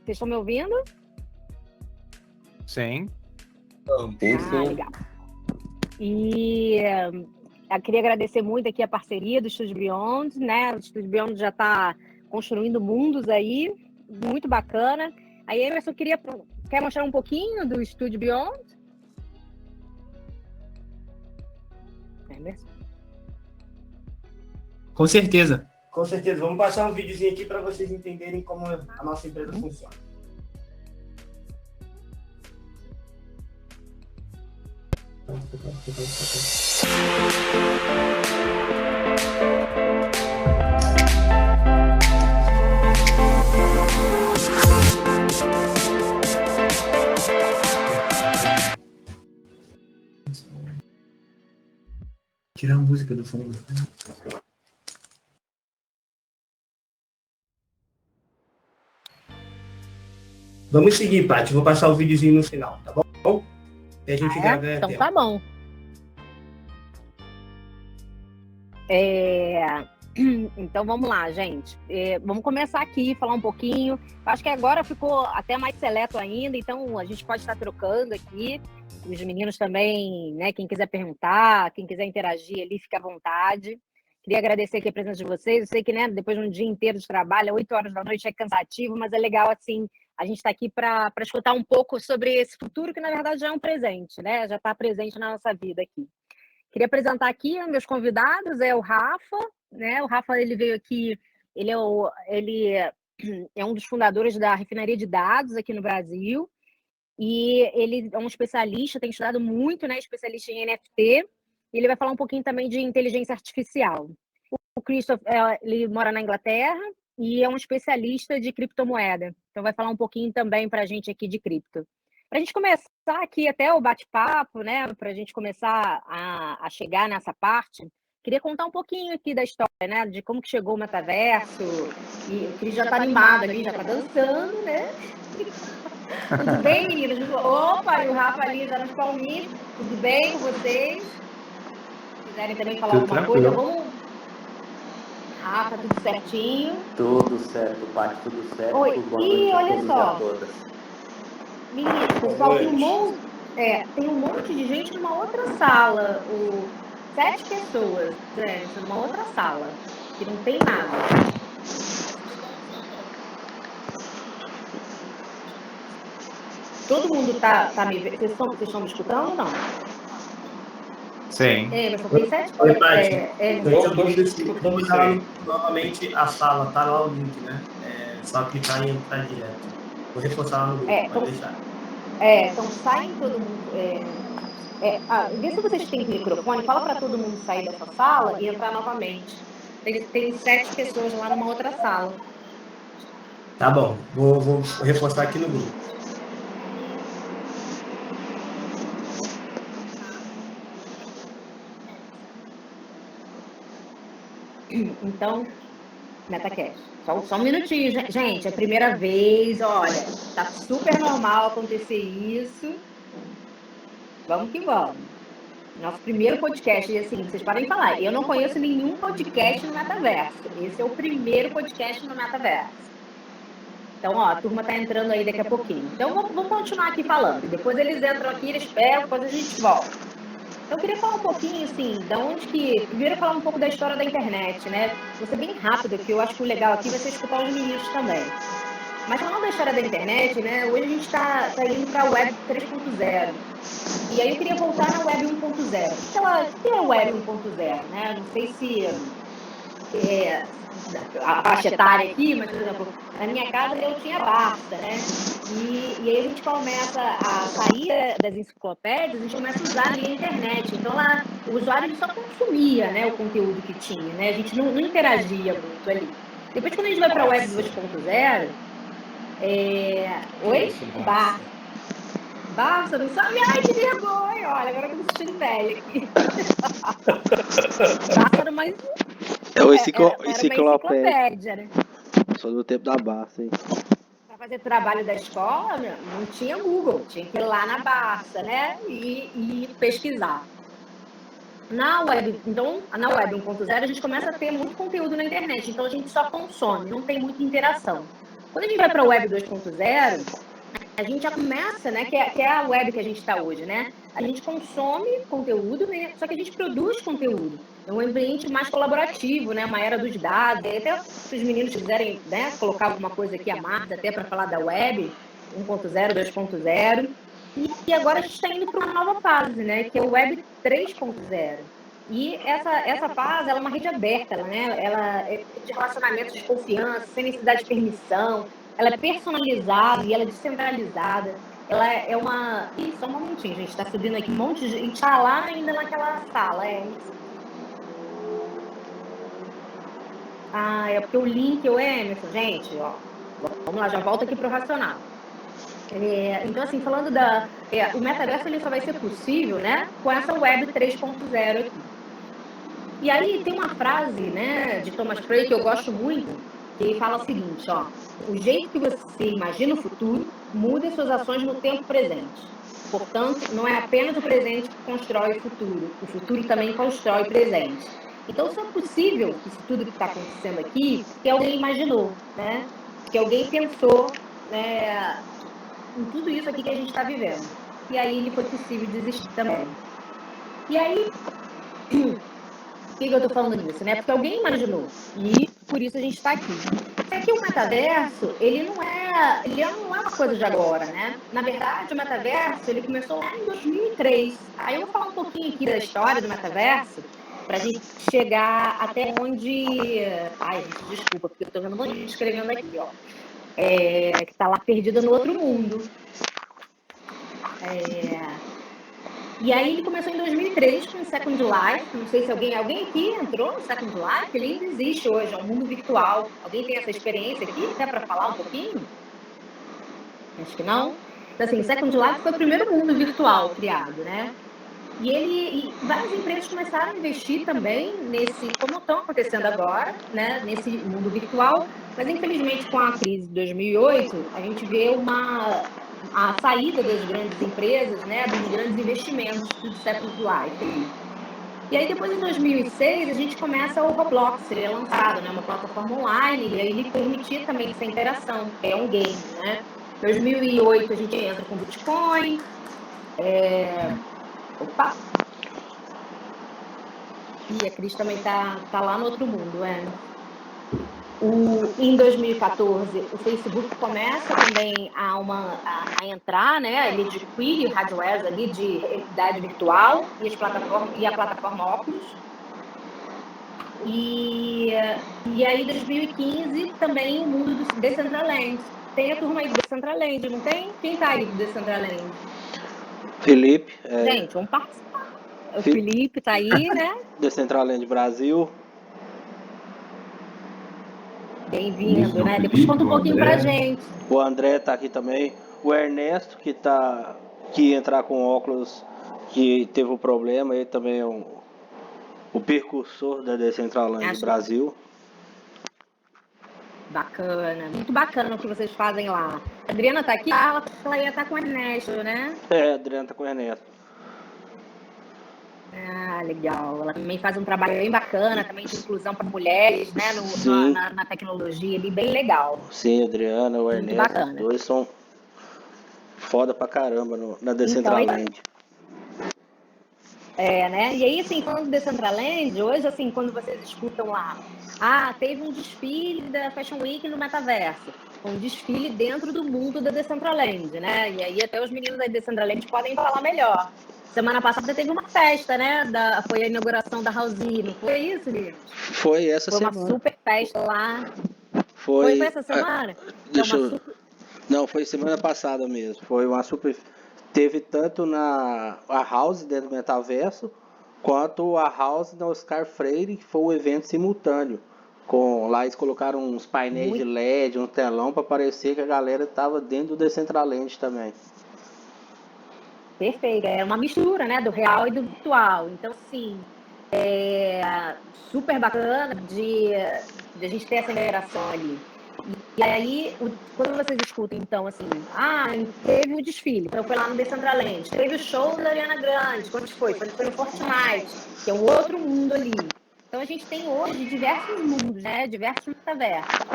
Vocês estão me ouvindo? Sim. Sim. Legal. E eu queria agradecer muito aqui a parceria do Estúdio Beyond, né? O Estúdio Beyond já está construindo mundos aí, muito bacana. Aí, Emerson, quer mostrar um pouquinho do Estúdio Beyond? Emerson? Com certeza. Vamos passar um videozinho aqui para vocês entenderem como a nossa empresa funciona. Tirar a música do fundo. Vamos seguir, Paty. Vou passar o videozinho no final, tá bom? E a gente grava Então tá bom. Então vamos lá, gente. Vamos começar aqui, falar um pouquinho. Acho que agora ficou até mais seleto ainda, então a gente pode estar trocando aqui. Os meninos também, né? Quem quiser perguntar, quem quiser interagir ali, fica à vontade. Queria agradecer aqui a presença de vocês. Eu sei que, né, depois de um dia inteiro de trabalho, 8 horas da noite é cansativo, mas é legal, assim, a gente está aqui para escutar um pouco sobre esse futuro, que na verdade já é um presente, né? Já está presente na nossa vida aqui. Queria apresentar aqui os meus convidados, é o Rafa, né? O Rafa, ele veio aqui, ele é um dos fundadores da refinaria de dados aqui no Brasil, e ele é um especialista, tem estudado muito, né? Especialista em NFT, e ele vai falar um pouquinho também de inteligência artificial. O Christoph, ele mora na Inglaterra e é um especialista de criptomoeda, então vai falar um pouquinho também para a gente aqui de cripto. Para a gente começar aqui até o bate-papo, né? Para a gente começar a chegar nessa parte, queria contar um pouquinho aqui da história, né? De como que chegou o metaverso. E o Cris já está animado ali, já está dançando, né? Tudo bem, meninas? Opa, e o Rafa ali já nos palminhos. Tudo bem com vocês? Se quiserem também falar alguma coisa, vamos. Rafa, tudo certinho? Tudo certo, Paty, tudo certo. Oi, e olha só. Todas. Meninas, pessoal, tem um monte de gente numa outra sala. 7 pessoas, numa outra sala, que não tem nada. Todo mundo tá me vendo. Vocês estão me escutando ou não? Sim. Mas só tem 7 Oi, pessoas. Vamos usar novamente a sala, tá lá o link, né? Só clicar e entrar direto. Vou reforçar lá no grupo, pode deixar. Então saem todo mundo. Vê se vocês têm microfone, fala para todo mundo sair dessa sala e entrar novamente. Tem 7 pessoas lá numa outra sala. Tá bom, vou reforçar aqui no grupo. Então, MetaCast. Só um minutinho, gente. É a primeira vez, olha, tá super normal acontecer isso. Vamos que vamos. Nosso primeiro podcast, e assim, vocês podem falar, eu não conheço nenhum podcast no metaverso. Esse é o primeiro podcast no metaverso. Então, a turma tá entrando aí daqui a pouquinho. Então, vamos continuar aqui falando. Depois eles entram aqui, eles pegam, depois a gente volta. Então, eu queria falar um pouquinho, assim, da onde que... Primeiro, falar um pouco da história da internet, né? Vou ser bem rápido, que eu acho que o legal aqui vai ser escutar os meninos também. Mas falando da história da internet, né? Hoje a gente tá indo para a Web 3.0. E aí eu queria voltar na Web 1.0. O que é a Web 1.0, né? Não sei se a faixa etária aqui, mas, por exemplo, na minha casa eu tinha Barça, né? E aí a gente começa a sair das enciclopédias, a gente começa a usar ali a internet. Então lá o usuário só consumia, né, o conteúdo que tinha, né? A gente não interagia muito ali. Depois, quando a gente vai para a Web 2.0, oi? Barça, não sabe? Ai, que vergonha! Olha, agora eu tô me sentindo velha aqui. Barça era mais... É uma enciclopédia, né? Só do tempo da Barça, hein? Para fazer trabalho da escola, não tinha Google, tinha que ir lá na Barça, né? E pesquisar. Na Web 1.0, a gente começa a ter muito conteúdo na internet, então a gente só consome, não tem muita interação. Quando a gente vai para a Web 2.0, a gente já começa, né, que é a web que a gente está hoje, né? A gente consome conteúdo, né, só que a gente produz conteúdo. É um ambiente mais colaborativo, né? Uma era dos dados. E até se os meninos quiserem, né, colocar alguma coisa aqui a mais, até para falar da web 1.0, 2.0. E agora a gente está indo para uma nova fase, né? Que é o Web 3.0. E essa fase, ela é uma rede aberta, né? Ela é de relacionamento de confiança, sem necessidade de permissão. Ela é personalizada e ela é descentralizada. Ela é uma... Ih, só um momentinho, gente. Está subindo aqui um monte de gente. Está lá ainda naquela sala. É porque o link, o Emerson, gente, ó. Vamos lá, já volto aqui para o racional. Então, assim, falando o metaverso, ele só vai ser possível, né, com essa Web 3.0 aqui. E aí tem uma frase, né, de Thomas Frey que eu gosto muito, que ele fala o seguinte, ó: o jeito que você imagina o futuro muda suas ações no tempo presente. Portanto, não é apenas o presente que constrói o futuro também constrói o presente. Então, só é possível isso tudo que está acontecendo aqui, que alguém imaginou, né, que alguém pensou, né, em tudo isso aqui que a gente está vivendo. E aí ele foi possível desistir também. E aí, por que eu estou falando nisso, né? Porque alguém imaginou. E por isso a gente está aqui. É que o metaverso, ele não é uma coisa de agora, né? Na verdade, o metaverso, ele começou lá em 2003. Aí eu vou falar um pouquinho aqui da história do metaverso, para a gente chegar até onde... Ai, gente, desculpa, porque eu estou vendo um monte de gente escrevendo aqui, ó. Que está lá perdida no outro mundo. E aí ele começou em 2003 com o Second Life. Não sei se alguém aqui entrou no Second Life. Ele ainda existe hoje, é um mundo virtual. Alguém tem essa experiência aqui, até para falar um pouquinho? Acho que não. Então, assim, o Second Life foi o primeiro mundo virtual criado, né? E várias empresas começaram a investir também como estão acontecendo agora, né, nesse mundo virtual, mas infelizmente com a crise de 2008, a gente vê a saída das grandes empresas, né, dos grandes investimentos do Second Life. E aí depois, em 2006, a gente começa o Roblox, ele é lançado, né, uma plataforma online, e aí ele permitia também essa interação, que é um game, né. Em 2008 a gente entra com Bitcoin, Opa! E a Cris também tá lá no outro mundo, Em 2014, o Facebook começa também a entrar, né? Ele adquire hardware ali de realidade virtual e a plataforma Oculus. E aí, em 2015, também o mundo do Decentraland. Tem a turma aí do Decentraland, não tem? Quem tá aí do Decentraland? Felipe. Gente, vamos participar. O Felipe tá aí, né? Decentraland Brasil. Bem-vindo, né? Depois conta um pouquinho pra gente. O André tá aqui também. O Ernesto, que ia entrar com óculos, que teve um problema. Ele também é o precursor da Decentraland Brasil. Bacana, muito bacana o que vocês fazem lá. A Adriana tá aqui? Ela ia estar com o Ernesto, né? A Adriana tá com o Ernesto. Legal. Ela também faz um trabalho bem bacana, também de inclusão para mulheres, né? Na tecnologia ali, bem legal. Sim, a Adriana, o Ernesto, bacana. Os dois são foda pra caramba na Decentraland. Né? E aí, assim, falando do Decentraland, hoje, assim, quando vocês escutam lá, teve um desfile da Fashion Week no metaverso, um desfile dentro do mundo da Decentraland, né? E aí até os meninos da Decentraland podem falar melhor. Semana passada teve uma festa, né? Foi a inauguração da Housey, não foi isso, Lívia? Foi essa semana. Foi uma super festa lá. Foi essa semana? Não, foi semana passada mesmo. Foi uma super... Teve tanto a House dentro do metaverso, quanto a House da Oscar Freire, que foi um evento simultâneo. Lá eles colocaram uns painéis de LED, um telão, para parecer que a galera estava dentro do Decentraland também. Perfeito, é uma mistura, né, do real e do virtual. Então, assim, super bacana de a gente ter essa interação ali. E aí, quando vocês escutam, então, assim, teve o desfile, então foi lá no Decentraland, teve o show da Ariana Grande, quando foi? Foi no Fortnite, que é um outro mundo ali. Então, a gente tem hoje diversos mundos, né, diversos metaversos.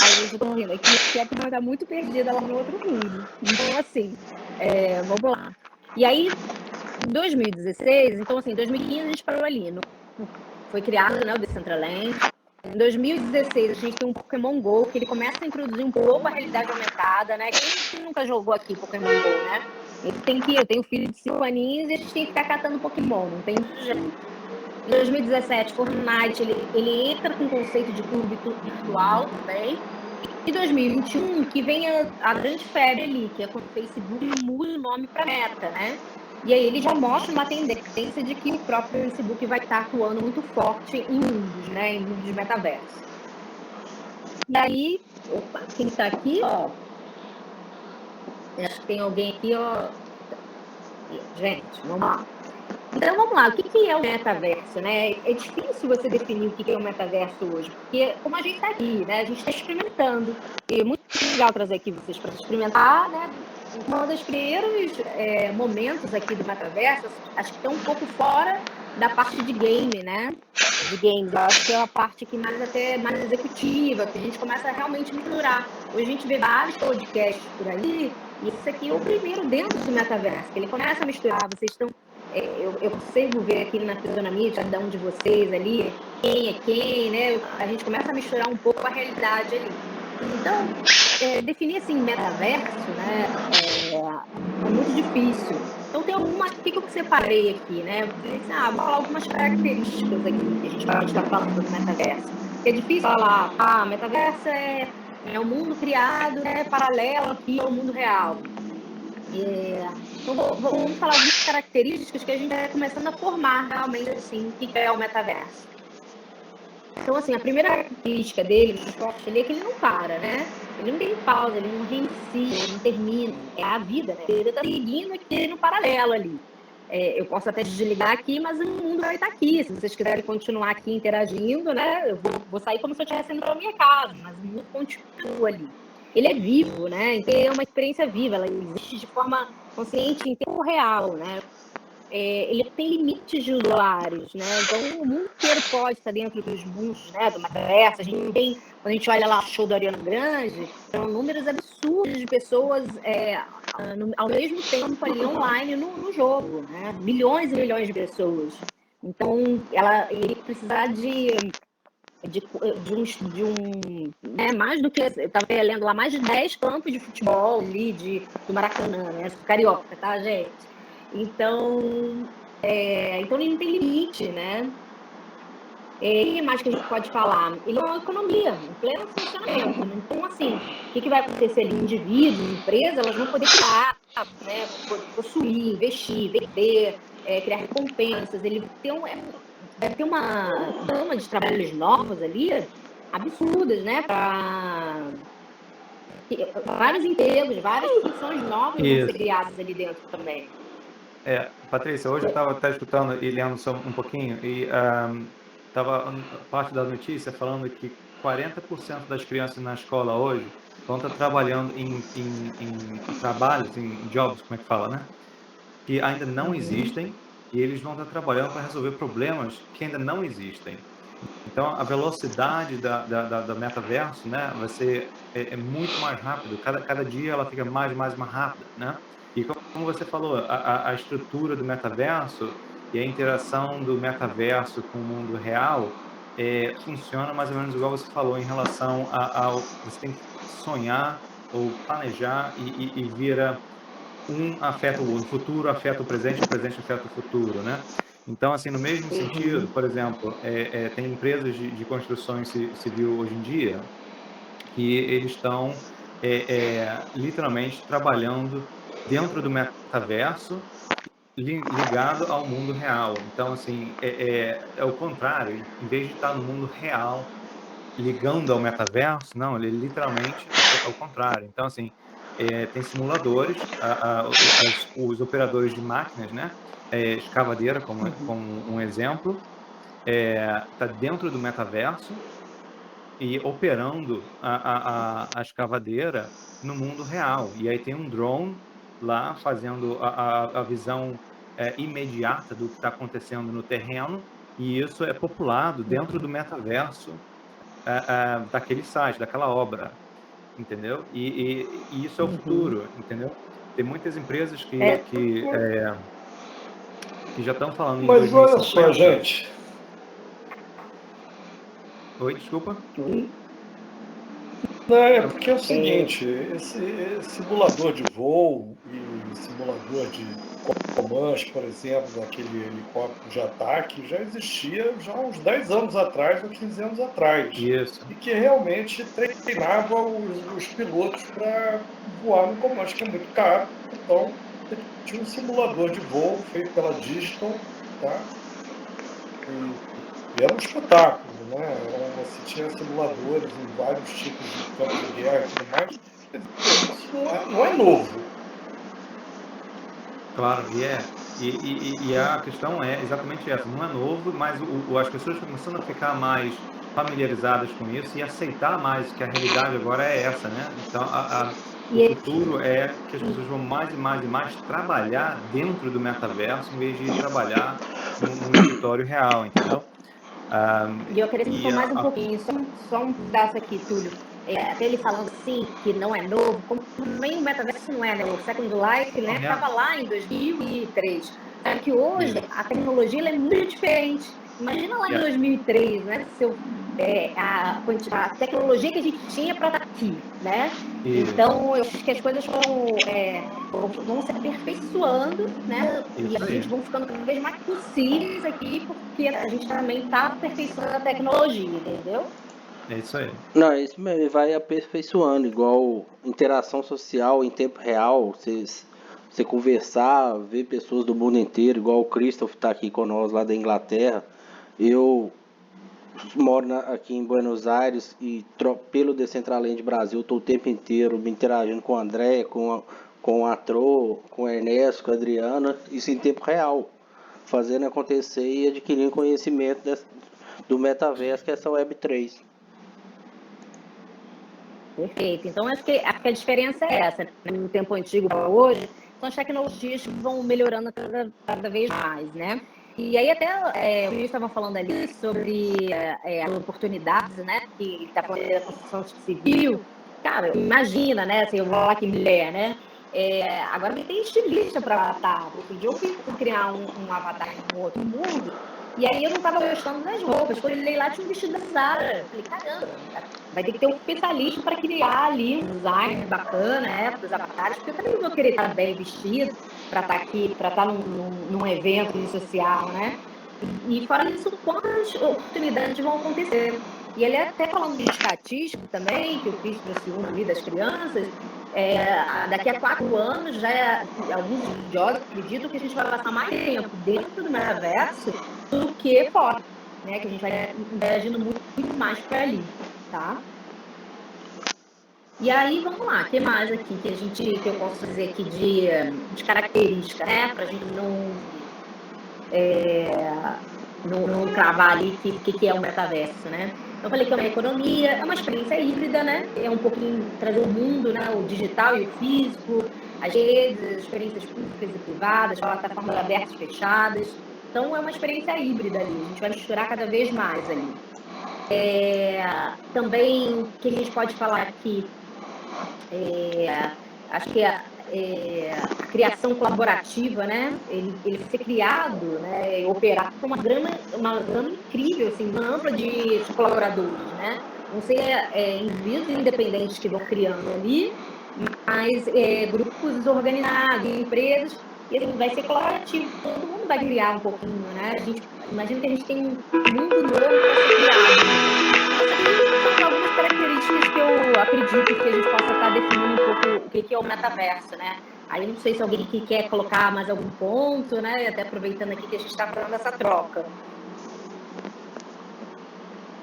gente, eu tô rindo aqui, que a turma tá muito perdida lá no outro mundo. Então, assim, vamos lá. E aí, em 2016, então, assim, em 2015 a gente parou ali. Foi criado, né, o Decentraland. Em 2016, a gente tem um Pokémon GO, que ele começa a introduzir um pouco a realidade aumentada, né? Quem nunca jogou aqui Pokémon GO, né? Eu tenho filho de 5 aninhos e a gente tem que ficar catando Pokémon, não tem jeito. Em 2017, Fortnite, ele entra com o conceito de clube virtual também. E 2021, que vem a grande febre ali, que é quando o Facebook muda o nome para Meta, né? E aí ele já mostra uma tendência de que o próprio Facebook vai estar atuando muito forte em mundos, né? Em mundos de metaverso. E aí, opa, quem está aqui, ó. Acho que tem alguém aqui, ó. Gente, vamos lá. Então vamos lá, o que é o metaverso, né? É difícil você definir o que é o metaverso hoje, porque como a gente está aqui, né? A gente está experimentando. E é muito legal trazer aqui vocês para experimentar, né? Um dos primeiros momentos aqui do metaverso, acho que está um pouco fora da parte de game, né? De games, eu acho que é uma parte que mais executiva, que a gente começa a realmente misturar. Hoje a gente vê vários podcasts por aí, e isso aqui é o primeiro dentro do metaverso, que ele começa a misturar, vocês estão... Eu consigo ver aqui na fisionomia de cada um de vocês ali, quem é quem, né? A gente começa a misturar um pouco a realidade ali. Então, definir assim, metaverso, né? É muito difícil. Então, tem algumas... O que eu separei aqui, né? Vou falar algumas características aqui que a gente pode estar falando do metaverso. Porque é difícil falar, metaverso é um mundo criado, né, paralelo aqui ao mundo real. Então, vamos falar algumas características que a gente vai começando a formar realmente assim, o que é o metaverso. Então, assim, a primeira característica dele, é que ele não para, né? Ele não tem pausa, ele não reinicia, ele não termina. É a vida, né? Ele está seguindo aqui no paralelo ali. Eu posso até desligar aqui, mas o mundo vai estar aqui. Se vocês quiserem continuar aqui interagindo, né? Eu vou sair como se eu estivesse indo para a minha casa, mas o mundo continua ali. Ele é vivo, né? Então, é uma experiência viva, ela existe de forma consciente em tempo real, né? Ele tem limites de usuários, né? Então, o mundo inteiro pode estar dentro dos mundos, né? Do metaverso. Quando a gente olha lá o show da Ariana Grande, são números absurdos de pessoas ao mesmo tempo ali online no jogo, né? Milhões e milhões de pessoas. Então, ele precisar né, mais do que, eu estava lendo lá, mais de 10 campos de futebol ali do Maracanã, né? Carioca, tá, gente? Então ele não tem limite, né? E mais que a gente pode falar? Ele é uma economia, em pleno funcionamento. Então, assim, o que vai acontecer ali? Indivíduos, empresas, elas vão poder criar, né? Possuir, investir, vender, criar recompensas. Ele deve ter uma gama de trabalhos novos ali, absurdas, né? Para vários empregos, várias funções novas vão ser criadas ali dentro também. Patrícia, hoje eu estava até escutando e lendo só um pouquinho, e estava parte da notícia falando que 40% das crianças na escola hoje vão estar trabalhando em trabalhos, em jobs, como é que fala, né? Que ainda não existem, e eles vão estar trabalhando para resolver problemas que ainda não existem. Então, a velocidade da metaverso, né, vai ser muito mais rápido. Cada dia ela fica mais rápida, né? E como você falou, a estrutura do metaverso e a interação do metaverso com o mundo real funciona mais ou menos igual você falou, em relação ao... Você tem que sonhar ou planejar e vira... Um afeta o outro, o futuro afeta o presente afeta o futuro, né? Então, assim, no mesmo sentido, por exemplo, tem empresas de construção civil hoje em dia que eles estão literalmente trabalhando dentro do metaverso ligado ao mundo real. Então, assim, é o contrário. Em vez de estar no mundo real ligando ao metaverso, não, ele literalmente é o contrário. Então, assim, tem simuladores, os operadores de máquinas, né? Escavadeira, como um exemplo, está dentro do metaverso e operando a escavadeira no mundo real. E aí tem um drone lá fazendo a visão imediata do que está acontecendo no terreno, e isso é populado dentro do metaverso daquele site, daquela obra, entendeu? E isso é o futuro, entendeu? Tem muitas empresas que já estão falando em 2050. Mas olha só, gente. Oi, desculpa. Não, é porque é o seguinte, esse simulador de voo e simulador de comando, por exemplo, daquele helicóptero de ataque, já existia já há uns 10 anos atrás ou 15 anos atrás. Isso. E que realmente treinava os pilotos para voar no comando, que é muito caro. Então, tinha um simulador de voo feito pela Digital, tá? E era um espetáculo, né? Você tinha simuladores em vários tipos de campo de guerra e tudo mais. Isso não é novo. Claro, e a questão é exatamente essa. Não é novo, mas as pessoas estão começando a ficar mais familiarizadas com isso e aceitar mais que a realidade agora é essa, né? Então, o futuro é que as pessoas vão mais e mais e mais trabalhar dentro do metaverso em vez de trabalhar no escritório real, entendeu? E eu queria mais um pouquinho, só um pedaço aqui, Túlio. Até ele falando assim, que não é novo, como também o metaverso não é, né? O Second Life, né? Estava lá em 2003. Só que hoje a tecnologia ela é muito diferente. Imagina lá em 2003, né? A tecnologia que a gente tinha para estar aqui, né? Isso. Então, eu acho que as coisas vão se aperfeiçoando, né? E a gente vão ficando cada vez mais possíveis aqui, porque a gente também está aperfeiçoando a tecnologia, entendeu? É isso aí. Não, é isso mesmo, ele vai aperfeiçoando, igual interação social em tempo real, você conversar, ver pessoas do mundo inteiro, igual o Christoph está aqui com nós lá da Inglaterra. Eu moro aqui em Buenos Aires e pelo Decentraland Brasil estou o tempo inteiro me interagindo com o André, com o Atro, com o Ernesto, com a Adriana, isso em tempo real, fazendo acontecer e adquirindo conhecimento do metaverso, que é essa Web3. Perfeito. Então, acho que a diferença é essa. No tempo antigo para hoje, são as tecnologias que vão melhorando cada vez mais, né? E aí até o que estavam falando ali sobre as oportunidades, né? Que está falando da construção civil. Cara, imagina, né? Assim, eu vou lá que mulher, né? Agora tem estilista para avatar. Outro dia eu fui criar um avatar em um outro mundo. E aí eu não estava gostando das roupas. Quando eu olhei lá, tinha um vestido da Zara. Falei, caramba, vai ter que ter um especialista para criar ali um design bacana, para os avatares, porque eu também vou querer estar bem vestido para estar aqui, para estar num evento social, né? E fora isso, quantas oportunidades vão acontecer? E ele até falando de estatística também, que o Cris trouxe ali das crianças, daqui a 4 anos, alguns estudiosos acreditam que a gente vai passar mais tempo dentro do metaverso do que fora, né? Que a gente vai interagindo muito mais para ali, tá? E aí, vamos lá, o que mais aqui que eu posso dizer aqui de característica, né? Para a gente não cravar ali o que é o metaverso, né? Eu falei que é uma economia, é uma experiência híbrida, né? É um pouquinho trazer o mundo, né? O digital e o físico, as redes, as experiências públicas e privadas, plataformas abertas e fechadas. Então, é uma experiência híbrida ali. A gente vai misturar cada vez mais ali. Também, o que a gente pode falar aqui? Acho que a criação colaborativa, né? Ele ser criado, né? E operar com uma gama incrível, assim, uma ampla de colaboradores, né? Vão ser indivíduos independentes que vão criando ali, mas grupos organizados, empresas, e assim, vai ser colaborativo, todo mundo vai criar um pouquinho, né? Imagina que a gente tem um mundo novo para ser criado. Essas são algumas características que eu acredito que a gente possa estar definindo um pouco o que é o metaverso, né? Aí não sei se alguém que quer colocar mais algum ponto, né? Até aproveitando aqui que a gente está falando dessa troca.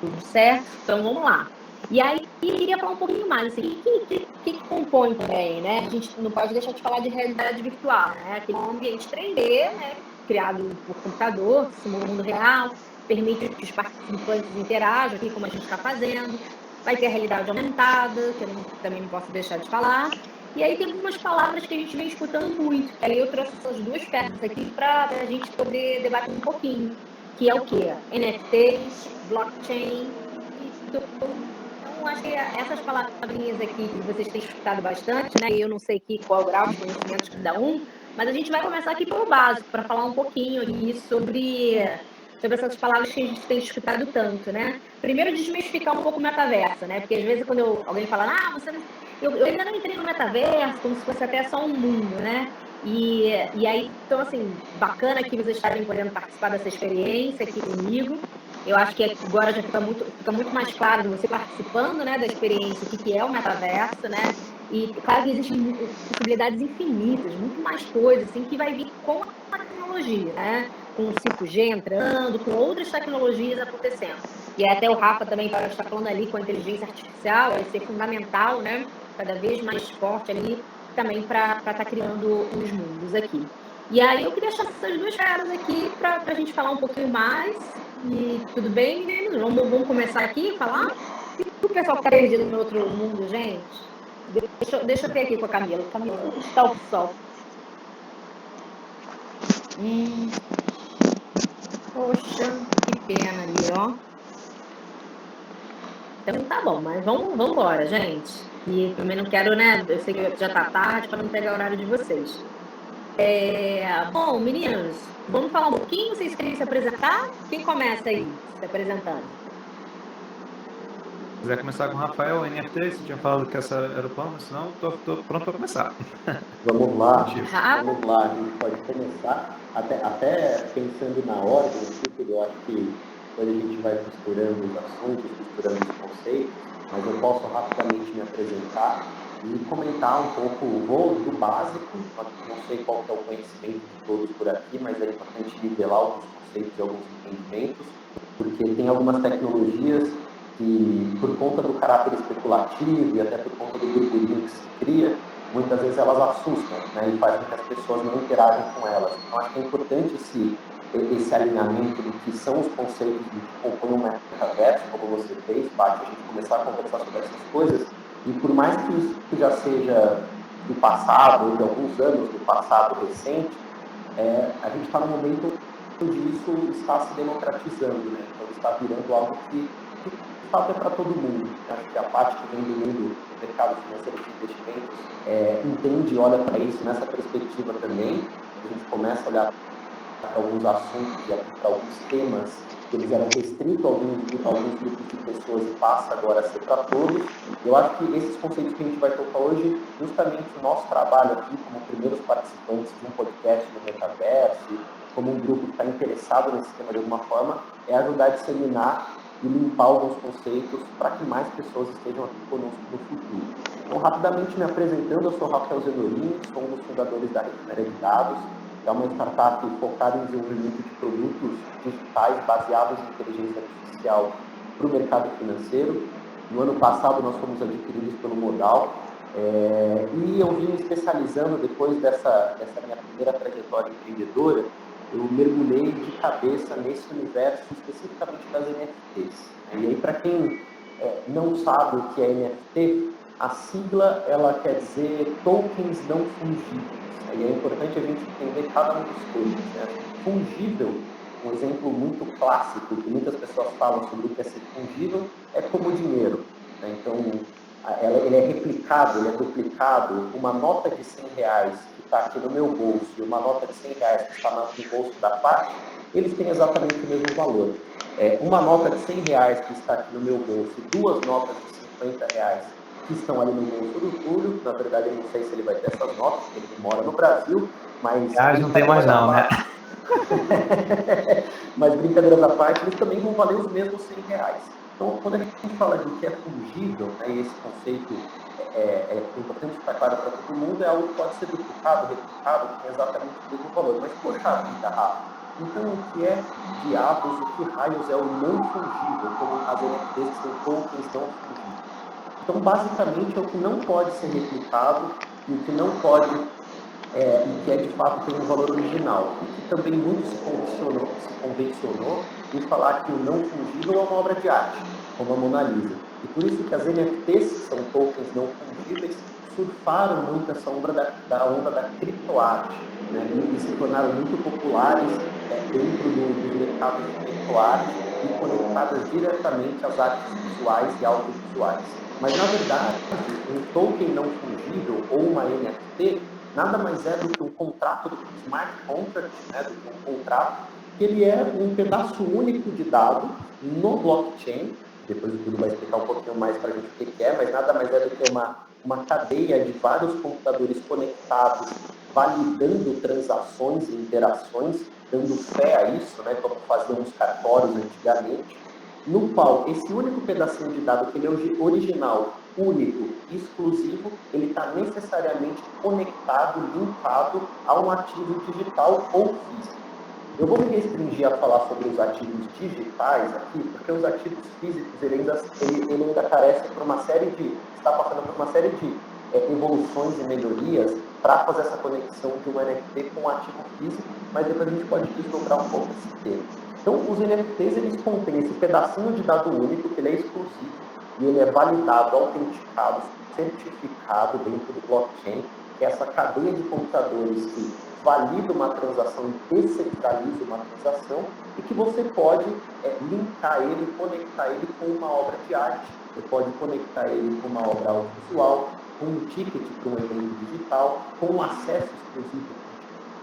Tudo certo? Então vamos lá. E aí, eu queria falar um pouquinho mais, assim, o que compõe também, né? A gente não pode deixar de falar de realidade virtual, né? Aquele ambiente 3D, né? Criado por computador, simula o mundo real, permite que os participantes interajam aqui, como a gente está fazendo. Vai ter a realidade aumentada, que eu também não posso deixar de falar. E aí tem algumas palavras que a gente vem escutando muito. Aí eu trouxe essas duas peças aqui para a gente poder debater um pouquinho. Que é o quê? NFTs, blockchain Então, acho que essas palavrinhas aqui que vocês têm escutado bastante, né? Eu não sei qual é o grau de conhecimento de cada um, mas a gente vai começar aqui pelo básico, para falar um pouquinho aqui sobre essas palavras que a gente tem escutado tanto, né? Primeiro, desmistificar um pouco o metaverso, né? Porque às vezes quando alguém fala, eu ainda não entrei no metaverso, como se fosse até só um mundo, né? E aí, então, assim, bacana que vocês estarem podendo participar dessa experiência aqui comigo. Eu acho que agora já fica muito mais claro você participando, né, da experiência, o que é o metaverso, né? E claro que existem possibilidades infinitas, muito mais coisas, assim, que vai vir com a tecnologia, né? Com o 5G entrando, com outras tecnologias acontecendo. E até o Rafa também está falando ali com a inteligência artificial, vai ser fundamental, né? Cada vez mais forte ali, também para estar criando os mundos aqui. E aí eu queria chamar essas duas caras aqui para a gente falar um pouquinho mais. E tudo bem, meninos? Vamos começar aqui a falar? E o pessoal que está perdido no outro mundo, gente? Deixa eu ver aqui com a Camila. Camila, onde está o sol? Poxa, que pena ali, ó. Então tá bom, mas vamos embora, gente. E também não quero, né? Eu sei que já tá tarde para não pegar o horário de vocês. Bom, meninos, vamos falar um pouquinho? Vocês querem se apresentar? Quem começa aí se apresentando? Se quiser começar com o Rafael, NFT, você tinha falado que essa era o plano, senão estou pronto para começar. Vamos lá, a gente pode começar, até pensando na ordem, eu acho que quando a gente vai costurando os assuntos, costurando os conceitos, mas eu posso rapidamente me apresentar e comentar um pouco, vou do básico, não sei qual que é o conhecimento de todos por aqui, mas é importante nivelar alguns conceitos e alguns entendimentos, porque tem algumas tecnologias que, por conta do caráter especulativo e até por conta do burburinho que se cria, muitas vezes elas assustam, né, e fazem com que as pessoas não interagem com elas. Então, acho que é importante esse alinhamento do que são os conceitos que compõem um metaverso, como você fez, Paty, a gente começar a conversar sobre essas coisas, e por mais que isso já seja do passado, ou de alguns anos do passado recente, a gente está num momento onde isso está se democratizando, né? Então está virando algo que de fato é para todo mundo. Acho que a parte que vem do mundo do mercado financeiro de investimentos entende e olha para isso nessa perspectiva também. A gente começa a olhar para alguns assuntos e para alguns temas que eles eram restritos a alguns grupos de pessoas e passa agora a ser para todos. Eu acho que esses conceitos que a gente vai tocar hoje, justamente o nosso trabalho aqui como primeiros participantes de um podcast no metaverso, como um grupo que está interessado nesse tema de alguma forma, é ajudar a disseminar e limpar alguns conceitos para que mais pessoas estejam aqui conosco no futuro. Então, rapidamente me apresentando, eu sou Rafael Zenorini, sou um dos fundadores da Refinera de Dados, que é uma startup focada em desenvolvimento de produtos digitais baseados em inteligência artificial para o mercado financeiro. No ano passado, nós fomos adquiridos pelo Modal, e eu vim me especializando, depois dessa minha primeira trajetória empreendedora, eu mergulhei de cabeça nesse universo, especificamente das NFTs. E aí, para quem não sabe o que é NFT, a sigla ela quer dizer tokens não fungíveis. E é importante a gente entender cada um dos termos. Né? Fungível, um exemplo muito clássico, que muitas pessoas falam sobre o que é ser fungível, é como dinheiro. Né? Então, ele é replicado, ele é duplicado. Uma nota de R$100 que está aqui no meu bolso e uma nota de R$100 que está no bolso da Paty, eles têm exatamente o mesmo valor. Uma nota de R$100 que está aqui no meu bolso e duas notas de R$50 que estão ali no bolso do Túlio. Na verdade, eu não sei se ele vai ter essas notas, porque ele mora no Brasil, mas... Não tem mais não, né? Mas, brincadeiras à parte, eles também vão valer os mesmos R$100. Então, quando a gente fala de que é fungível, né, e esse conceito é importante ficar claro para todo mundo, é algo que pode ser duplicado, replicado, que tem exatamente o mesmo valor. Mas, poxa vida, Rafa, então o que é diabos, o que raios é o não fungível, como as NFTs que são tokens não fungíveis? Então, basicamente, é o que não pode ser replicado e o que não pode, e que de fato tem um valor original. E que também muito se convencionou em falar que o não fungível é uma obra de arte, como a Mona Lisa. E por isso que as NFTs, que são tokens não fungíveis, surfaram muito essa onda da criptoarte, né? E se tornaram muito populares dentro dos mercados de criptoarte. e conectadas diretamente às artes visuais e audiovisuais. Mas, na verdade, um token não fungível ou uma NFT nada mais é do que um contrato, do que um smart contract, né, do que um contrato, que ele é um pedaço único de dado no blockchain. Depois o Túlio vai explicar um pouquinho mais para a gente o que é, mas nada mais é do que uma cadeia de vários computadores conectados, validando transações e interações, dando fé a isso, né, como faziam os cartórios antigamente, no qual esse único pedacinho de dado, que ele é original, único, exclusivo, ele está necessariamente conectado, linkado a um ativo digital ou físico. Eu vou me restringir a falar sobre os ativos digitais aqui, porque os ativos físicos, ele ainda carece por uma série de, está passando por uma série de evoluções e melhorias para fazer essa conexão de um NFT com um ativo físico, mas depois a gente pode desdobrar um pouco esse termo. Então, os NFTs, eles contêm esse pedacinho de dado único, que ele é exclusivo, e ele é validado, autenticado, certificado dentro do blockchain, que é essa cadeia de computadores que valida uma transação e descentraliza uma transação, e que você pode linkar ele, conectar ele com uma obra de arte, você pode conectar ele com uma obra audiovisual, com um ticket para um evento digital, com um acesso exclusivo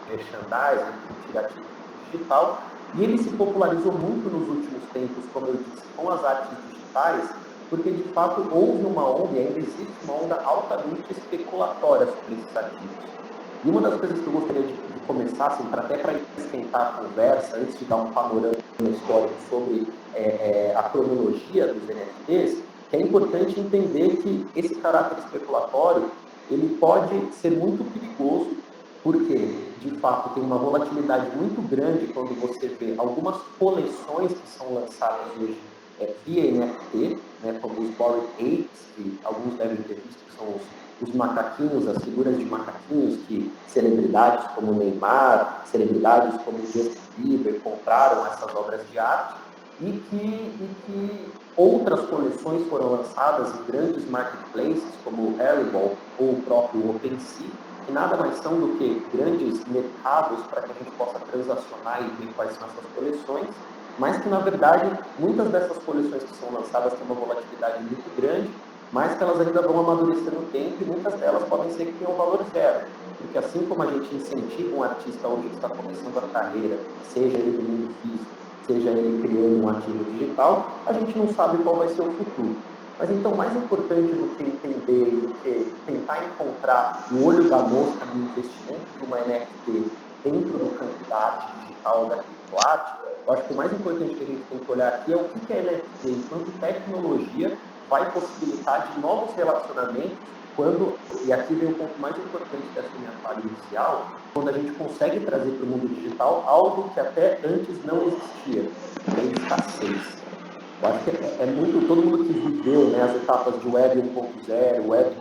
para merchandising, para ativo digital, e ele se popularizou muito nos últimos tempos, como eu disse, com as artes digitais, porque de fato houve uma onda, e ainda existe uma onda altamente especulatória sobre esses ativos. E uma das coisas que eu gostaria de começar, assim, até para esquentar a conversa, antes de dar um panorama histórico sobre a cronologia dos NFTs, que é importante entender que esse caráter especulatório, ele pode ser muito perigoso, porque, de fato, tem uma volatilidade muito grande quando você vê algumas coleções que são lançadas hoje via NFT, né, como os Bored Apes, que alguns devem ter visto, que são os macaquinhos, as figuras de macaquinhos que celebridades como Neymar, celebridades como Justin Bieber compraram essas obras de arte, e que outras coleções foram lançadas em grandes marketplaces como o Haribo ou o próprio OpenSea, que nada mais são do que grandes mercados para que a gente possa transacionar e ver quais são essas coleções, mas que, na verdade, muitas dessas coleções que são lançadas têm uma volatilidade muito grande, mas que elas ainda vão amadurecer no tempo, e muitas delas podem ser que tenham valor zero, porque assim como a gente incentiva um artista hoje que está começando a carreira, seja ele do mundo físico, seja ele criando um ativo digital, a gente não sabe qual vai ser o futuro. Mas então, mais importante do que entender, do que tentar encontrar no olho da mosca no investimento de uma NFT dentro do campo da arte digital, da criptoarte, eu acho que o mais importante que a gente tem que olhar aqui é o que é NFT, enquanto tecnologia vai possibilitar de novos relacionamentos quando, e aqui vem o ponto mais importante dessa minha fala inicial, quando a gente consegue trazer para o mundo digital algo que até antes não existia, que é a escassez. Eu acho que é muito, todo mundo que viveu, né, as etapas de Web 1.0, Web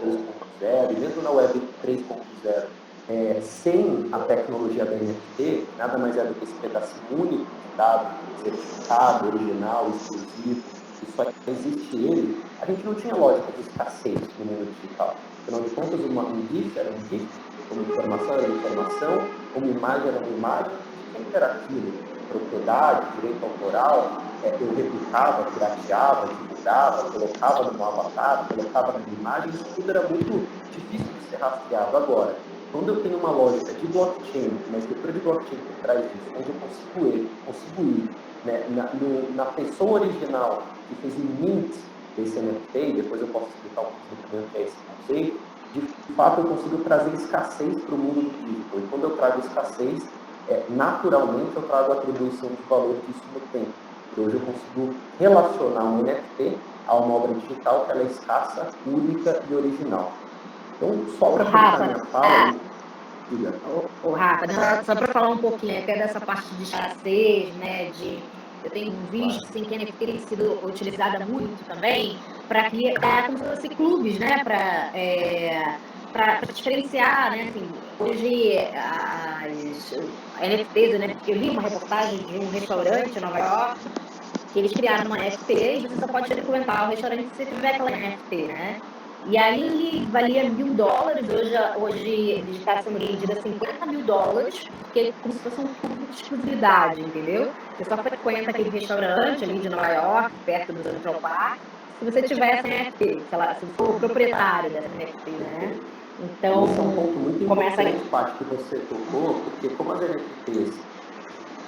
2.0 e mesmo na Web 3.0, sem a tecnologia da NFT, nada mais é do que esse pedacinho único de dado, certificado, original, exclusivo, que só existe ele, a gente não tinha lógica de escassez no mundo digital. Afinal de contas, um GIF era um GIF, uma informação era uma informação, uma imagem era uma imagem, quem era aquilo? Propriedade, direito autoral, eu replicava, pirateava, divulgava, colocava no meu avatar, colocava na minha imagem, isso tudo era muito difícil de ser rastreado. Agora, quando eu tenho uma lógica de blockchain, uma estrutura de blockchain por trás disso, onde eu consigo ir né, na pessoa original que fez o mint desse NFT, e depois eu posso explicar um pouquinho também o que é esse conceito, de fato eu consigo trazer escassez para o mundo do digital. E quando eu trago escassez, naturalmente eu trago a atribuição de valor disso no tempo. E hoje eu consigo relacionar um NFT a uma obra digital que ela é escassa, única e original. Então, só para fechar minha fala... Rafa, só para falar um pouquinho até dessa parte de escassez, né, eu tenho visto assim, que a NFT tem sido utilizada muito também para criar como se fosse clubes, né, para diferenciar, né, assim, hoje as NFTs, né, porque eu li uma reportagem de um restaurante em Nova York, que eles criaram uma NFT e você só pode frequentar o restaurante se você tiver aquela NFT, né? E aí ele valia $1.000, hoje ele está sendo vendido a $50.000, porque é como se fosse um clube de exclusividade, entendeu? Você só frequenta aquele restaurante ali de Nova York, perto do Central Park, se você tiver essa NFT, sei lá, se for o proprietário dessa NFT, né? Então, esse é um ponto muito importante, Paty, que você tocou, porque como as NFTs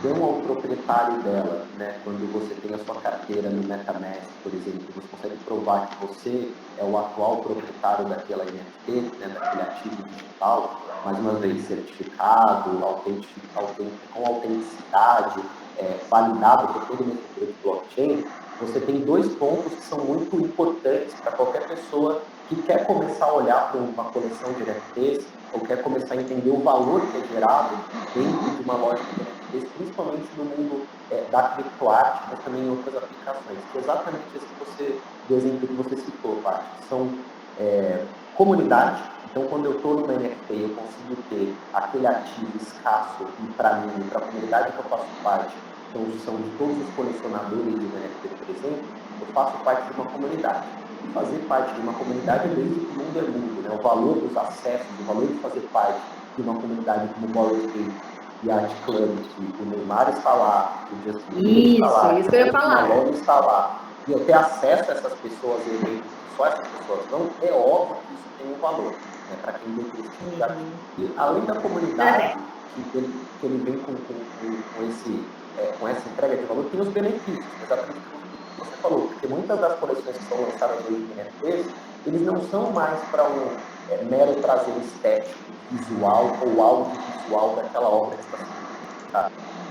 dão ao proprietário dela, né, quando você tem a sua carteira no MetaMask, por exemplo, você consegue provar que você é o atual proprietário daquela NFT, né, daquele ativo digital, mais uma vez certificado, com autenticidade, validado por toda uma estrutura de blockchain. Você tem dois pontos que são muito importantes para qualquer pessoa que quer começar a olhar para uma coleção de NFTs ou quer começar a entender o valor que é gerado dentro de uma loja de NFTs, principalmente no mundo da criptoarte, mas também em outras aplicações. Que é exatamente esse do exemplo que você citou, Paty, que são comunidade. Então, quando eu estou numa NFT, eu consigo ter aquele ativo escasso e para mim, para a comunidade que eu faço parte, então são de todos os colecionadores de NFT, por exemplo, eu faço parte de uma comunidade. E fazer parte de uma comunidade é desde que o mundo é mundo, né? O valor dos acessos, o valor de fazer parte de uma comunidade como o Bored Ape e Art Club, que o Neymar está lá, o Justin Bieber está lá, isso que eu ia falar. O Malone está lá, e eu ter acesso a essas pessoas e eventos que só essas pessoas vão, é óbvio que isso tem um valor, né? Para quem tem esse tipo de ativo. E além da comunidade, que ele vem com essa entrega de valor, tem os benefícios, exatamente o que você falou, porque muitas das coleções que são lançadas hoje em NFTs, eles não são mais para um mero prazer estético, visual ou audiovisual daquela obra que está sendo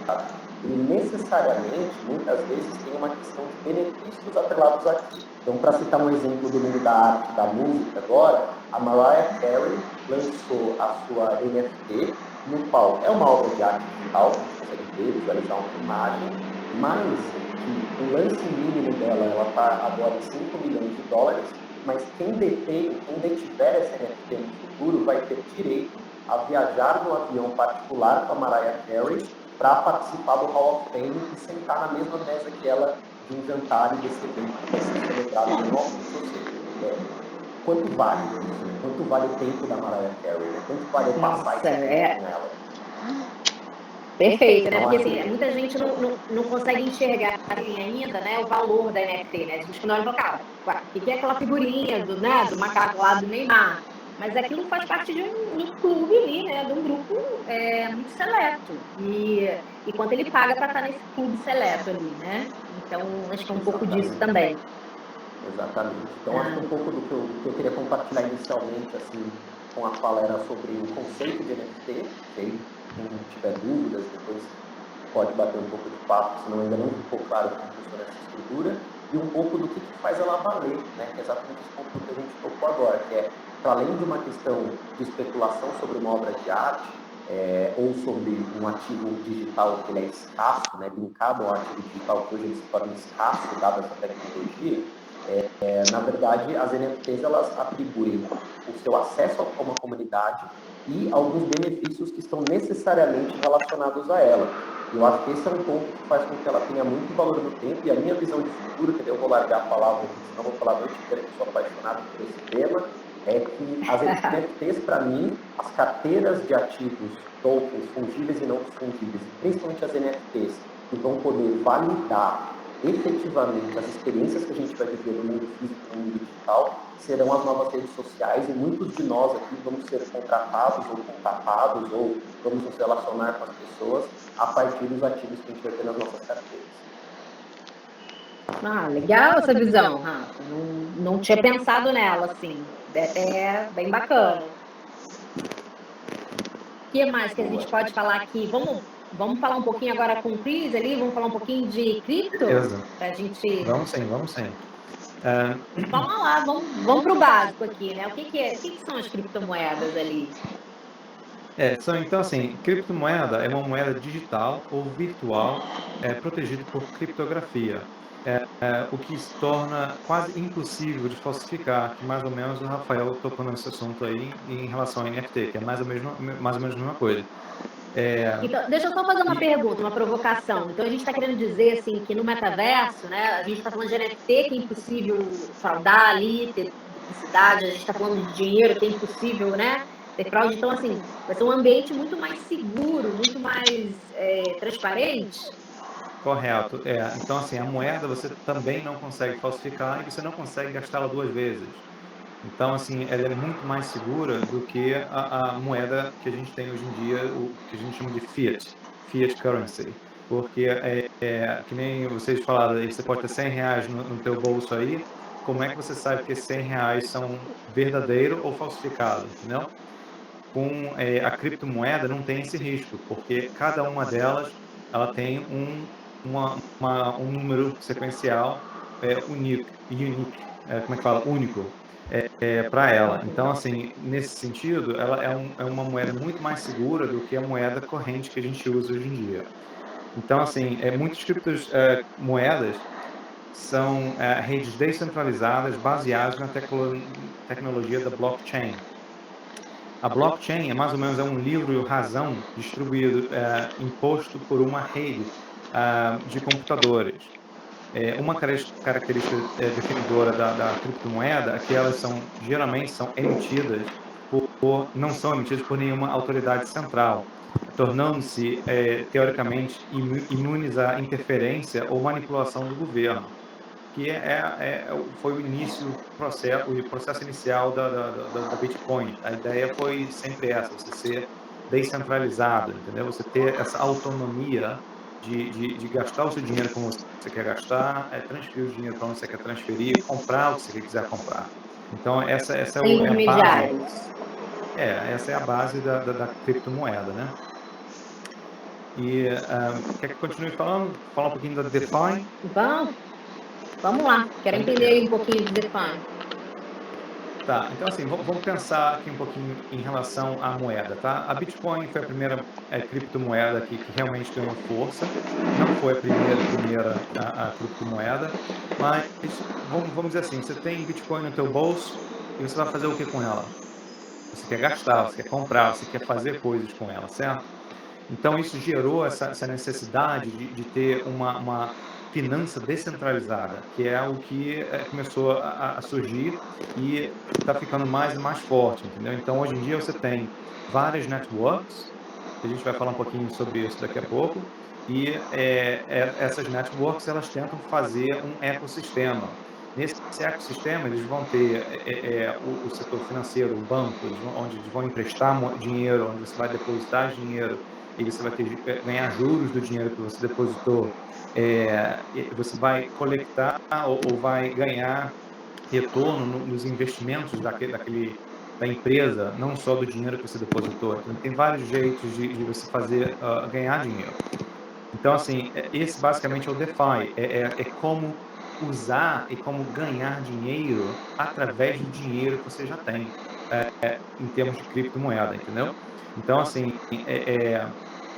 publicada. Ele necessariamente, muitas vezes, tem uma questão de benefícios atrelados aqui. Então, para citar um exemplo do mundo da arte, da música agora, a Mariah Carey lançou a sua NFT, no qual é uma obra de arte digital, você consegue ver, visualizar uma imagem, mas que o lance mínimo dela, ela está agora em $5 milhões, mas quem detiver essa NFT no futuro vai ter direito a viajar no avião particular com a Mariah Carey para participar do Hall of Fame e sentar na mesma mesa que ela de um jantar e desse evento que vai ser celebrado anualmente. Ou seja, quanto vale isso? Né? Quanto vale o tempo da Mariah Carey? Né? Quanto vale eu passar esse tempo com ela? Perfeito, né? Porque assim, muita gente não consegue enxergar assim, ainda, né, o valor da NFT, né? A gente não olha cara, o que é aquela figurinha do macaco lá do Neymar? Mas aquilo faz parte de um clube ali, né? De um grupo muito seleto. E quanto ele paga para estar nesse clube seleto ali, né? Então, acho que é um pouco disso também. Exatamente. Então, acho que um pouco do que eu queria compartilhar inicialmente, assim, com a fala era sobre o conceito de NFT, ok? Quem tiver dúvidas, depois pode bater um pouco de papo, senão ainda não ficou claro como funciona essa estrutura, e um pouco do que faz ela valer, né? Que é exatamente esse ponto que a gente tocou agora, que é, para além de uma questão de especulação sobre uma obra de arte, ou sobre um ativo digital que ele é escasso, né? Linkado ao ativo digital que hoje ele se torna escasso, dada essa tecnologia, na verdade, as NFTs elas atribuem o seu acesso a uma comunidade e alguns benefícios que estão necessariamente relacionados a ela. Eu acho que esse é um ponto que faz com que ela tenha muito valor no tempo, e a minha visão de futuro, que eu vou largar a palavra, senão vou falar a noite inteira, que eu sou apaixonado por esse tema, é que as NFTs, para mim, as carteiras de ativos, tokens, fungíveis e não fungíveis, principalmente as NFTs, que vão poder validar efetivamente as experiências que a gente vai viver no mundo físico e no mundo digital, serão as novas redes sociais, e muitos de nós aqui vamos ser contratados ou contatados, ou vamos nos relacionar com as pessoas a partir dos ativos que a gente vai ter nas nossas carteiras. Legal essa visão, Rafa. Não tinha pensado nela, assim. É bem bacana. O que mais que a gente pode falar aqui? Vamos falar um pouquinho agora com o Chris ali? Vamos falar um pouquinho de cripto? Beleza. Pra gente... Vamos sim. Vamos lá, vamos para o básico aqui, né? O que são as criptomoedas ali? Então, assim, criptomoeda é uma moeda digital ou virtual protegida por criptografia. O que se torna quase impossível de falsificar, que mais ou menos o Rafael tocou nesse assunto aí em relação ao NFT, que é mais ou menos a mesma coisa. Então, deixa eu só fazer uma pergunta, uma provocação. Então, a gente está querendo dizer assim, que no metaverso, né, a gente está falando de NFT, que é impossível fraudar ali, ter publicidade, a gente está falando de dinheiro, que é impossível, né? Ter fraude. Então, assim, vai ser um ambiente muito mais seguro, muito mais transparente. Correto. Então, assim, a moeda você também não consegue falsificar e você não consegue gastá-la 2 vezes. Então, assim, ela é muito mais segura do que a moeda que a gente tem hoje em dia, o que a gente chama de fiat currency. Porque, que nem vocês falaram, aí você pode ter R$100 no teu bolso aí, como é que você sabe que esses R$100 são verdadeiro ou falsificado, entendeu? Com a criptomoeda não tem esse risco, porque cada uma delas ela tem um número sequencial unique, como é que fala? Único para ela. Então, assim, nesse sentido, ela é uma moeda muito mais segura do que a moeda corrente que a gente usa hoje em dia. Então, assim, muitas criptomoedas são redes descentralizadas baseadas na tecnologia da blockchain. A blockchain é mais ou menos um livro-razão distribuído, imposto por uma rede de computadores. Uma característica definidora da criptomoeda é que elas geralmente são emitidas não são emitidas por nenhuma autoridade central, tornando-se, teoricamente, imunes à interferência ou manipulação do governo, que foi o processo inicial da Bitcoin. A ideia foi sempre essa, você ser descentralizado, entendeu? Você ter essa autonomia de gastar o seu dinheiro como você quer gastar, transferir o dinheiro para onde você quer transferir, comprar o que você quiser comprar. Então, essa é a base. Essa é a base da criptomoeda, né? E quer que continue falando? Falar um pouquinho da DeFi? Vamos lá, quero entender aí um pouquinho de DeFi. Tá, então assim, vamos pensar aqui um pouquinho em relação à moeda, tá? A Bitcoin foi a primeira criptomoeda que realmente ganhou força, não foi a primeira a criptomoeda, mas vamos dizer assim, você tem Bitcoin no teu bolso e você vai fazer o que com ela? Você quer gastar, você quer comprar, você quer fazer coisas com ela, certo? Então isso gerou essa necessidade de ter uma finança descentralizada, que é o que começou a surgir e está ficando mais e mais forte, entendeu? Então, hoje em dia, você tem várias networks, a gente vai falar um pouquinho sobre isso daqui a pouco, e essas networks, elas tentam fazer um ecossistema. Nesse ecossistema, eles vão ter o setor financeiro, o banco, onde eles vão emprestar dinheiro, onde você vai depositar dinheiro, e você vai ganhar juros do dinheiro que você depositou. Você vai coletar ou vai ganhar retorno nos investimentos da empresa, não só do dinheiro que você depositou. Então, tem vários jeitos de você fazer ganhar dinheiro. Então, assim, esse basicamente é o DeFi, é como usar e como ganhar dinheiro através do dinheiro que você já tem, em termos de criptomoeda, entendeu? Então, assim,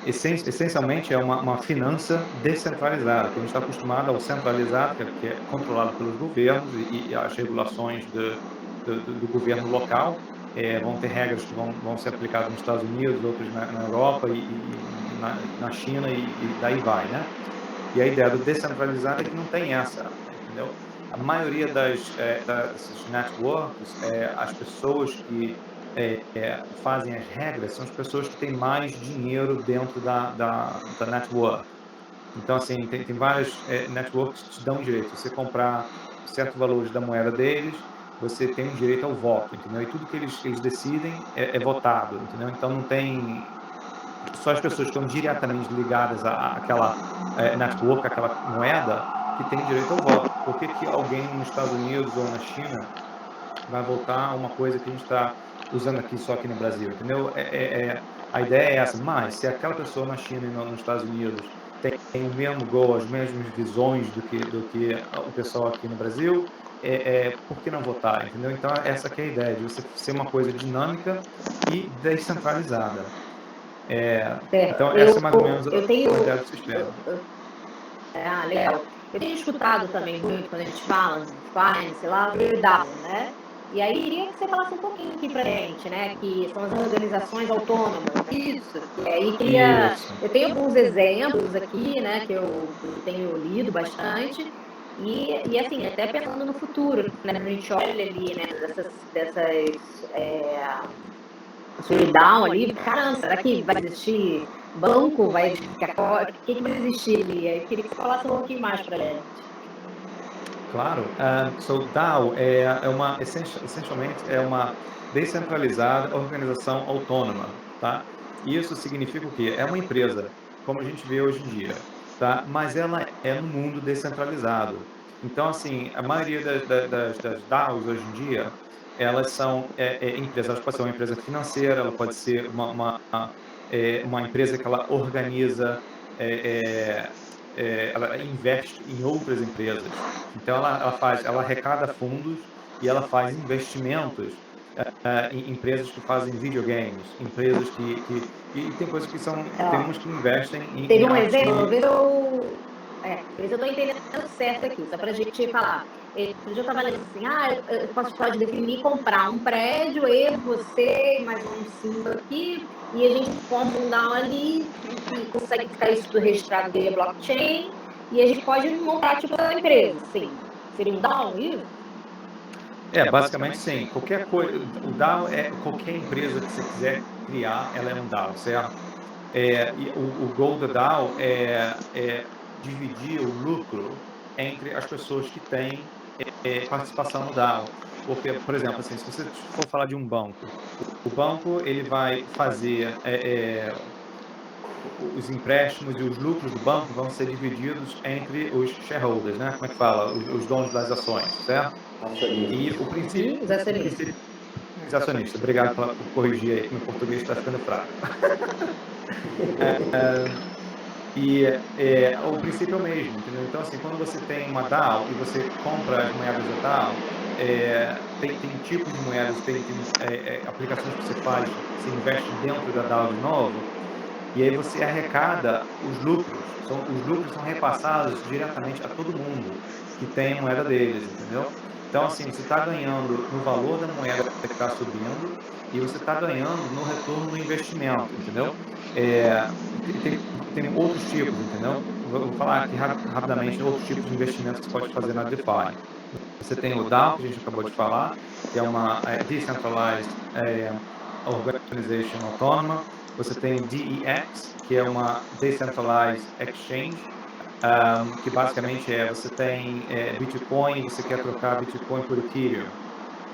essencialmente é uma finança descentralizada, que a gente está acostumado ao centralizado, que é controlado pelos governos e as regulações do governo local. Vão ter regras que vão ser aplicadas nos Estados Unidos, outras na Europa e na China e daí vai, né? E a ideia do descentralizado é que não tem essa, entendeu? A maioria dessas networks, as pessoas que fazem as regras são as pessoas que têm mais dinheiro dentro da network. Então, assim, tem várias networks que te dão direito. Se você comprar certos valores da moeda deles, você tem um direito ao voto, entendeu? E tudo que eles decidem é votado, entendeu? Então, não tem... Só as pessoas que estão diretamente ligadas àquela network, àquela moeda, que têm direito ao voto. Por que alguém nos Estados Unidos ou na China vai votar uma coisa que a gente está usando aqui só aqui no Brasil, entendeu? A ideia é essa, mas se aquela pessoa na China e nos Estados Unidos tem o mesmo goal, as mesmas visões do que o pessoal aqui no Brasil, por que não votar, entendeu? Então, essa que é a ideia, de você ser uma coisa dinâmica e descentralizada. Então, essa é mais ou menos a ideia do sistema. Legal. Eu tenho escutado também muito, quando a gente fala de DeFi, sei lá, DAO, né? E aí, queria que você falasse um pouquinho aqui pra gente, né? Que são as organizações autônomas, isso. E aí, eu tenho alguns exemplos aqui, né? Que eu tenho lido bastante. E assim, até pensando no futuro, né? A gente olha ali, né, dessas solidão ali, caramba, será que vai existir banco? O que vai existir ali? Eu queria que você falasse um pouquinho mais para a gente. Claro. So DAO essencialmente é uma descentralizada organização autônoma, tá? Isso significa o quê? É uma empresa, como a gente vê hoje em dia, tá? Mas ela é no mundo descentralizado. Então, assim, a maioria das DAOs hoje em dia, elas são empresas, elas podem ser uma empresa financeira, ela pode ser uma empresa que ela organiza, ela investe em outras empresas. Então, ela arrecada fundos e ela faz investimentos em empresas que fazem videogames, empresas e tem coisas que são, tem umas que investem em... Teve um exemplo, ver se eu estou entendendo certo aqui, só para a gente falar. Eu estava lendo assim, pode definir comprar um prédio, eu, você, mais uns 5 aqui, e a gente compra um DAO ali, e consegue ficar isso tudo registrado via blockchain, e a gente pode montar tipo uma empresa, sim. Seria um DAO isso? Basicamente sim. Qualquer coisa, o DAO qualquer empresa que você quiser criar, ela é um DAO, certo? E o goal da DAO é dividir o lucro entre as pessoas que têm participação no DAO. Porque, por exemplo, assim, se você for falar de um banco, o banco ele vai fazer os empréstimos e os lucros do banco vão ser divididos entre os shareholders, né? Como é que fala? Os donos das ações, certo? E o princípio... Os acionistas. Obrigado por corrigir aí, que meu português está ficando fraco. O princípio é o mesmo, entendeu? Então, assim, quando você tem uma DAO e você compra as moedas da DAO, tem tipos de moedas, tem aplicações que você faz, você investe dentro da DAO de novo, e aí você arrecada os lucros. Os lucros são repassados diretamente a todo mundo que tem a moeda deles, entendeu? Então, assim, você está ganhando no valor da moeda que está subindo e você está ganhando no retorno do investimento, entendeu? Tem outros tipos, entendeu? Vou falar aqui rapidamente outros tipos de investimentos que você pode fazer na DeFi. Você tem o DAO, que a gente acabou de falar, que é uma Decentralized Organization autônoma. Você tem o DEX, que é uma Decentralized Exchange, que basicamente você tem Bitcoin e você quer trocar Bitcoin por Ethereum.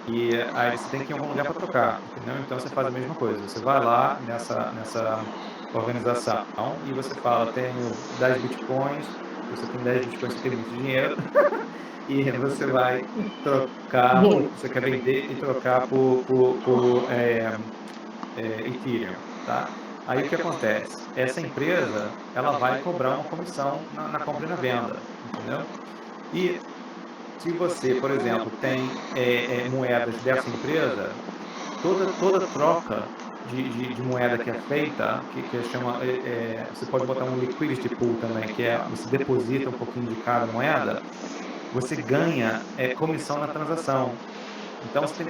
E aí você tem que ir em algum lugar para trocar, entendeu? Então você faz a mesma coisa. Você vai lá nessa organização e você fala, tenho 10 Bitcoins, você tem 10 Bitcoins, você tem muito dinheiro, e você vai trocar, você quer vender e trocar por Ethereum, tá? Aí o que acontece? Essa empresa, ela vai cobrar uma comissão na compra e na venda, entendeu? E se você, por exemplo, tem moedas dessa empresa, toda troca de moeda que é feita, que chama, você pode botar um liquidity pool também, que você deposita um pouquinho de cada moeda, você ganha comissão na transação. Então você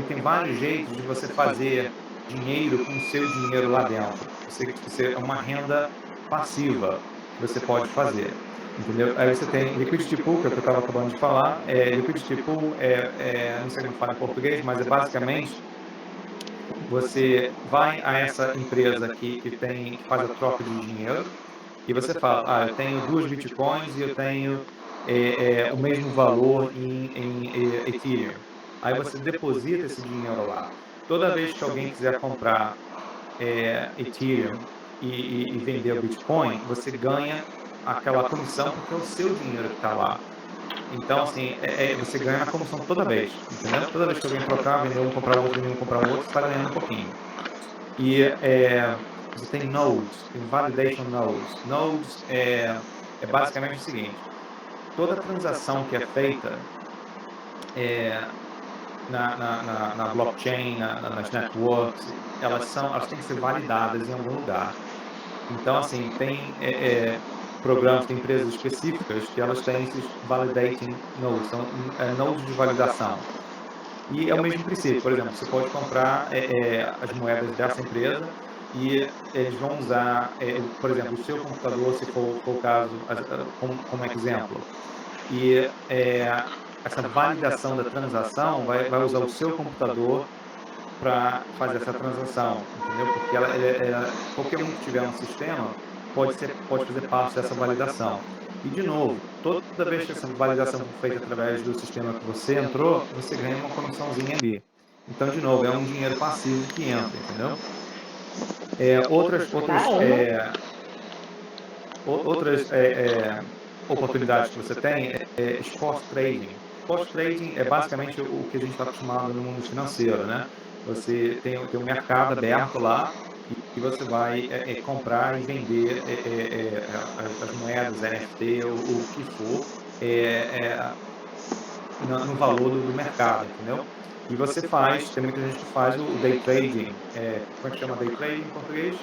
tem vários jeitos de você fazer dinheiro com o seu dinheiro lá dentro. Você é uma renda passiva que você pode fazer. Entendeu? Aí você tem Liquidity Pool, que é o que eu estava acabando de falar. Liquidity Pool não sei como fala em português, mas é basicamente você vai a essa empresa que faz a troca de dinheiro e você fala, eu tenho 2 Bitcoins e eu tenho o mesmo valor em Ethereum. Aí você deposita esse dinheiro lá. Toda vez que alguém quiser comprar Ethereum e vender o Bitcoin, você ganha aquela comissão porque é o seu dinheiro que está lá. Então, assim, você ganha na comissão toda vez, entendeu? Toda vez que alguém trocar, vender um, comprar outro, vender um, comprar outro, você está ganhando um pouquinho. E você tem nodes, tem validation nodes. Nodes é basicamente o seguinte, toda transação que é feita na blockchain, nas networks, elas têm que ser validadas em algum lugar. Então, assim, tem programas, tem empresas específicas que elas têm esses validating nodes, são nodes de validação. E é o mesmo princípio, por exemplo, você pode comprar as moedas dessa empresa e eles vão usar, por exemplo, o seu computador, se for o caso, como exemplo. E essa validação da transação vai usar o seu computador para fazer essa transação, entendeu? Porque qualquer um que tiver um sistema pode fazer parte dessa validação. E, de novo, toda vez que essa validação for feita através do sistema que você entrou, você ganha uma comissãozinha ali. Então, de novo, é um dinheiro passivo que entra, entendeu? Outras oportunidades que você tem é spot trading. Spot trading é basicamente o que a gente está acostumado no mundo financeiro, né? Você tem um mercado aberto lá e você vai comprar e vender as moedas, NFT, o que for, no valor do mercado, entendeu? E você tem muita gente que faz o day trading. Como é que chama day trading em português?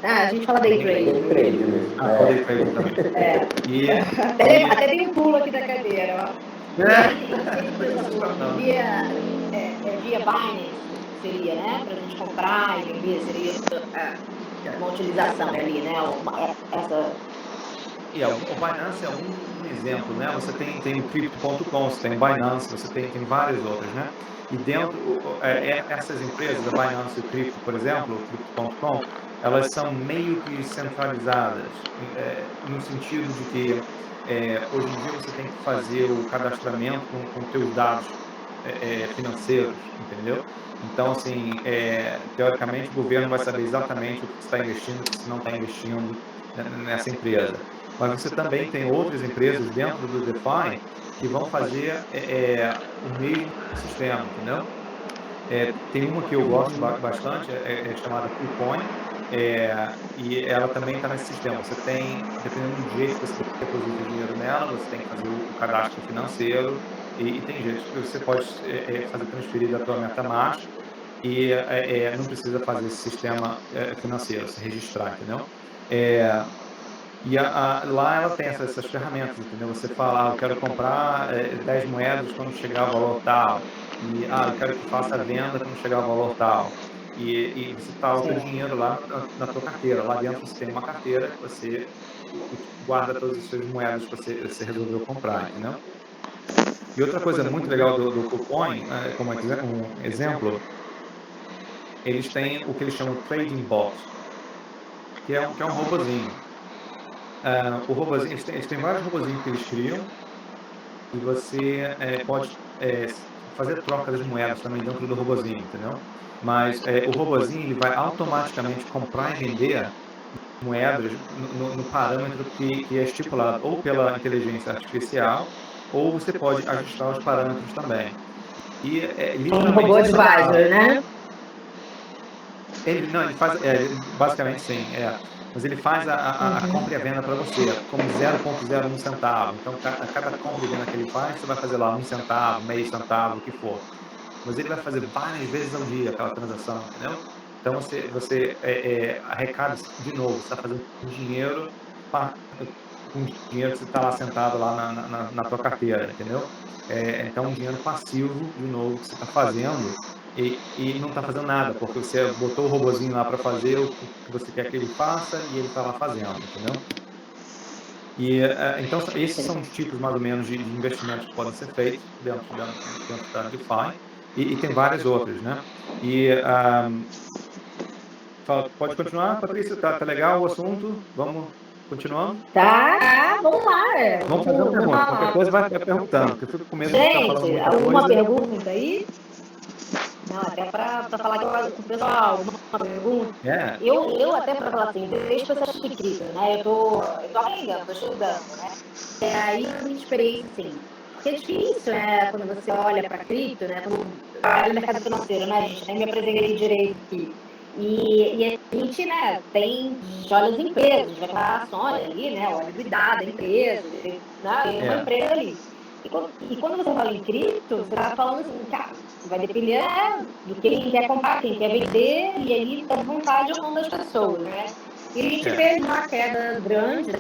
A gente fala day trading. Day trading mesmo. Day trading também. Até dei um pulo aqui da cadeira, ó. Via Binance seria, né? Para a gente comprar e vender, seria uma utilização ali, né? O Binance é um exemplo, né? Você tem o Crypto.com, você tem o Binance, você tem várias outras, né? E dentro, essas empresas, a Binance e o Crypto, por exemplo, o Crypto.com, elas são meio que centralizadas, no sentido de que hoje em dia você tem que fazer o cadastramento com os teus dados financeiros, entendeu? Então, assim, teoricamente, o governo vai saber exatamente o que você está investindo, o que você não está investindo nessa empresa. Mas você também tem outras empresas dentro do DeFi que vão fazer o mesmo sistema, entendeu? Tem uma que eu gosto bastante, chamada KuCoin, e ela também está nesse sistema. Você tem, dependendo do jeito que você deposita dinheiro nela, você tem que fazer o cadastro financeiro, e tem jeito que você pode fazer transferir da tua MetaMask e não precisa fazer esse sistema financeiro, se registrar, entendeu? Lá ela tem essas ferramentas, entendeu? Você fala, eu quero comprar 10 moedas quando chegar o valor tal. E eu quero que faça a venda quando chegar o valor tal. E você está o seu dinheiro lá na tua carteira. Lá dentro você tem uma carteira que você guarda todas as suas moedas que você resolveu comprar, entendeu? E outra coisa muito legal do KuCoin, como um exemplo, eles têm o que eles chamam de Trading Bot, que é um robozinho. O robozinho, eles têm vários robozinhos que eles criam e você pode fazer troca das moedas também dentro do robozinho, entendeu? Mas o robozinho ele vai automaticamente comprar e vender moedas no parâmetro que é estipulado ou pela inteligência artificial ou você pode ajustar os parâmetros também. E um robô advisor, né? Ele faz, basicamente sim, mas ele faz a compra e a venda para você, como 0,01 centavo. Então, a cada compra e venda que ele faz, você vai fazer lá 1 centavo, meio centavo, o que for. Mas ele vai fazer várias vezes ao dia aquela transação, entendeu? Então, você arrecada de novo, você está fazendo dinheiro com dinheiro que você está lá sentado lá na tua carteira, entendeu? Então, um dinheiro passivo, de novo, que você está fazendo e não está fazendo nada, porque você botou o robozinho lá para fazer o que você quer que ele faça e ele está lá fazendo, entendeu? Então, esses são os tipos, mais ou menos, de investimentos que podem ser feitos dentro da DeFi e tem várias outras, né? Pode continuar, Patrícia? Tá legal o assunto? Vamos continuando? Tá, vamos lá. Vamos fazer uma pergunta. Qualquer coisa vai perguntando, porque eu fico com medo de ficar falando muita coisa. Alguma pergunta aí? Não, até para falar com o pessoal, uma pergunta. Eu até para falar assim, desde que eu sou inscrita, né? Eu tô aprendendo, tô estudando, né? Aí a minha experiência, assim, porque é difícil, né? Quando você olha para cripto, né? Quando olha o mercado financeiro, né, gente? Nem me apresentei direito aqui. E a gente, né, olha as empresas, declarações ali, né? Olha o cuidado da empresa, né? Tem uma empresa ali. E quando você fala em cripto, você está falando assim, cara, vai depender do que quem quer comprar, quem quer vender, e aí da vontade ou não das pessoas, né? E a gente fez uma queda grande da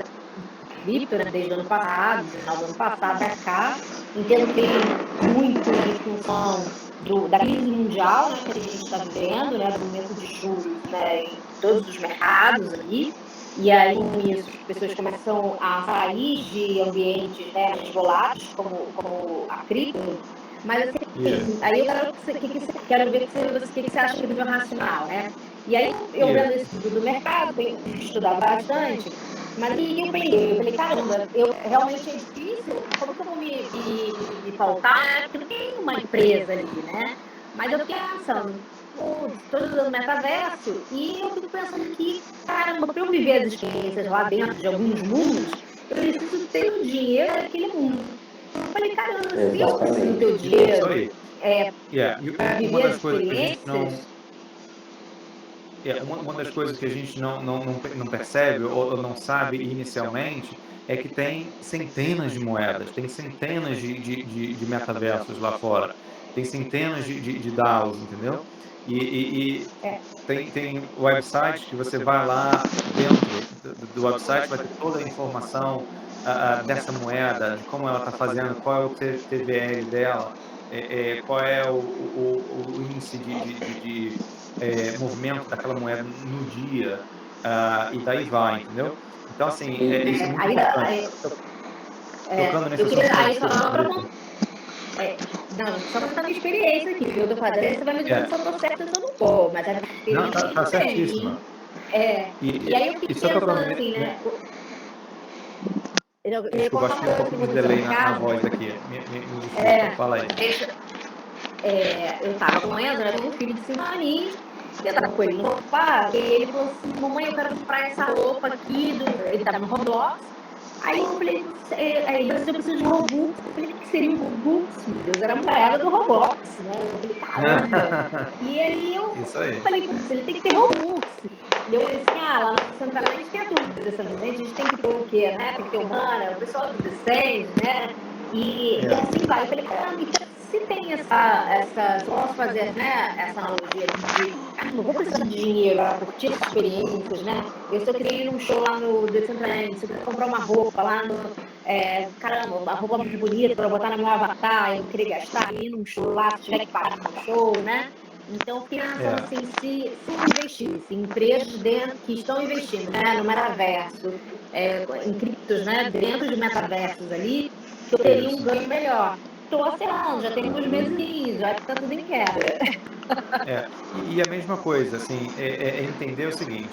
cripto, né, desde o ano passado, final do ano passado para cá, entendo que tem muito em função da crise mundial, né, que a gente está vivendo, né, do aumento de juros, né, em todos os mercados ali. e aí com isso as pessoas começam a sair de ambientes, né, mais voláteis, como a cripto, mas assim, aí eu quero ver o que você acha do meu racional, né? E aí eu vendo isso do mercado, tenho estudado bastante, mas aí eu falei, caramba, realmente é difícil, como que eu vou me pautar? Porque não tem uma empresa ali, né? Mas eu fiquei pensando, estou estudando metaverso e eu fico pensando que, caramba, para eu viver as experiências lá dentro de alguns mundos, eu preciso ter o dinheiro daquele mundo. Eu falei, caramba, se eu preciso ter o dinheiro para viver as experiências... Uma das coisas que a gente não percebe ou não sabe inicialmente é que tem centenas de moedas, tem centenas de metaversos lá fora, tem centenas de DAOs, entendeu? E tem websites que você vai lá dentro do website, vai ter toda a informação dessa moeda, de como ela está fazendo, qual é o TVL dela, qual é o índice de movimento daquela moeda no dia, e daí vai, entendeu? Então, assim, isso é muito importante. Tocando nesse assunto. Não, só para contar minha experiência aqui, que eu estou fazendo, você vai me dizendo se eu estou certa ou se eu não estou, mas a experiência não, tá certíssima. E aí eu fiquei pensando assim, né? Eu gosto de um pouco de delay na voz aqui. Me desculpa, fala aí. Eu estava com ele, né? Um filho de 5 aninhos, eu estava com ele no sofá, e ele falou assim, mamãe, eu quero comprar essa roupa aqui, ele estava no Roblox. Aí eu falei, eu preciso de Robux. Eu falei, o que seria um Robux? Meu Deus, era a moeda do Roblox, né? Eu falei, caramba. E aí eu falei, ele tem que ter Robux. E eu falei assim, lá no Centralmente tem a turma do Descendente, a gente tem que ter o quê, né? Tem que ter humana, o pessoal do Descende, né? E assim vai. Eu falei, caramba, então se tem se eu posso fazer, né, essa analogia de não vou precisar de dinheiro para curtir as experiências, né? Se eu queria ir num show lá no Decentraland, se eu queria comprar uma roupa lá no... caramba, a roupa mais bonita para botar no meu avatar, eu não queria gastar, ir num show lá, se tiver que parar no show, né? Então, eu fiquei pensando assim, se investisse em empresas que estão investindo, né, no metaverso, em criptos, né, dentro de metaversos ali, que eu teria um ganho melhor. Estou acertando, já tem uns mesinhos, acho que está tudo em quebra. E a mesma coisa, assim, entender o seguinte,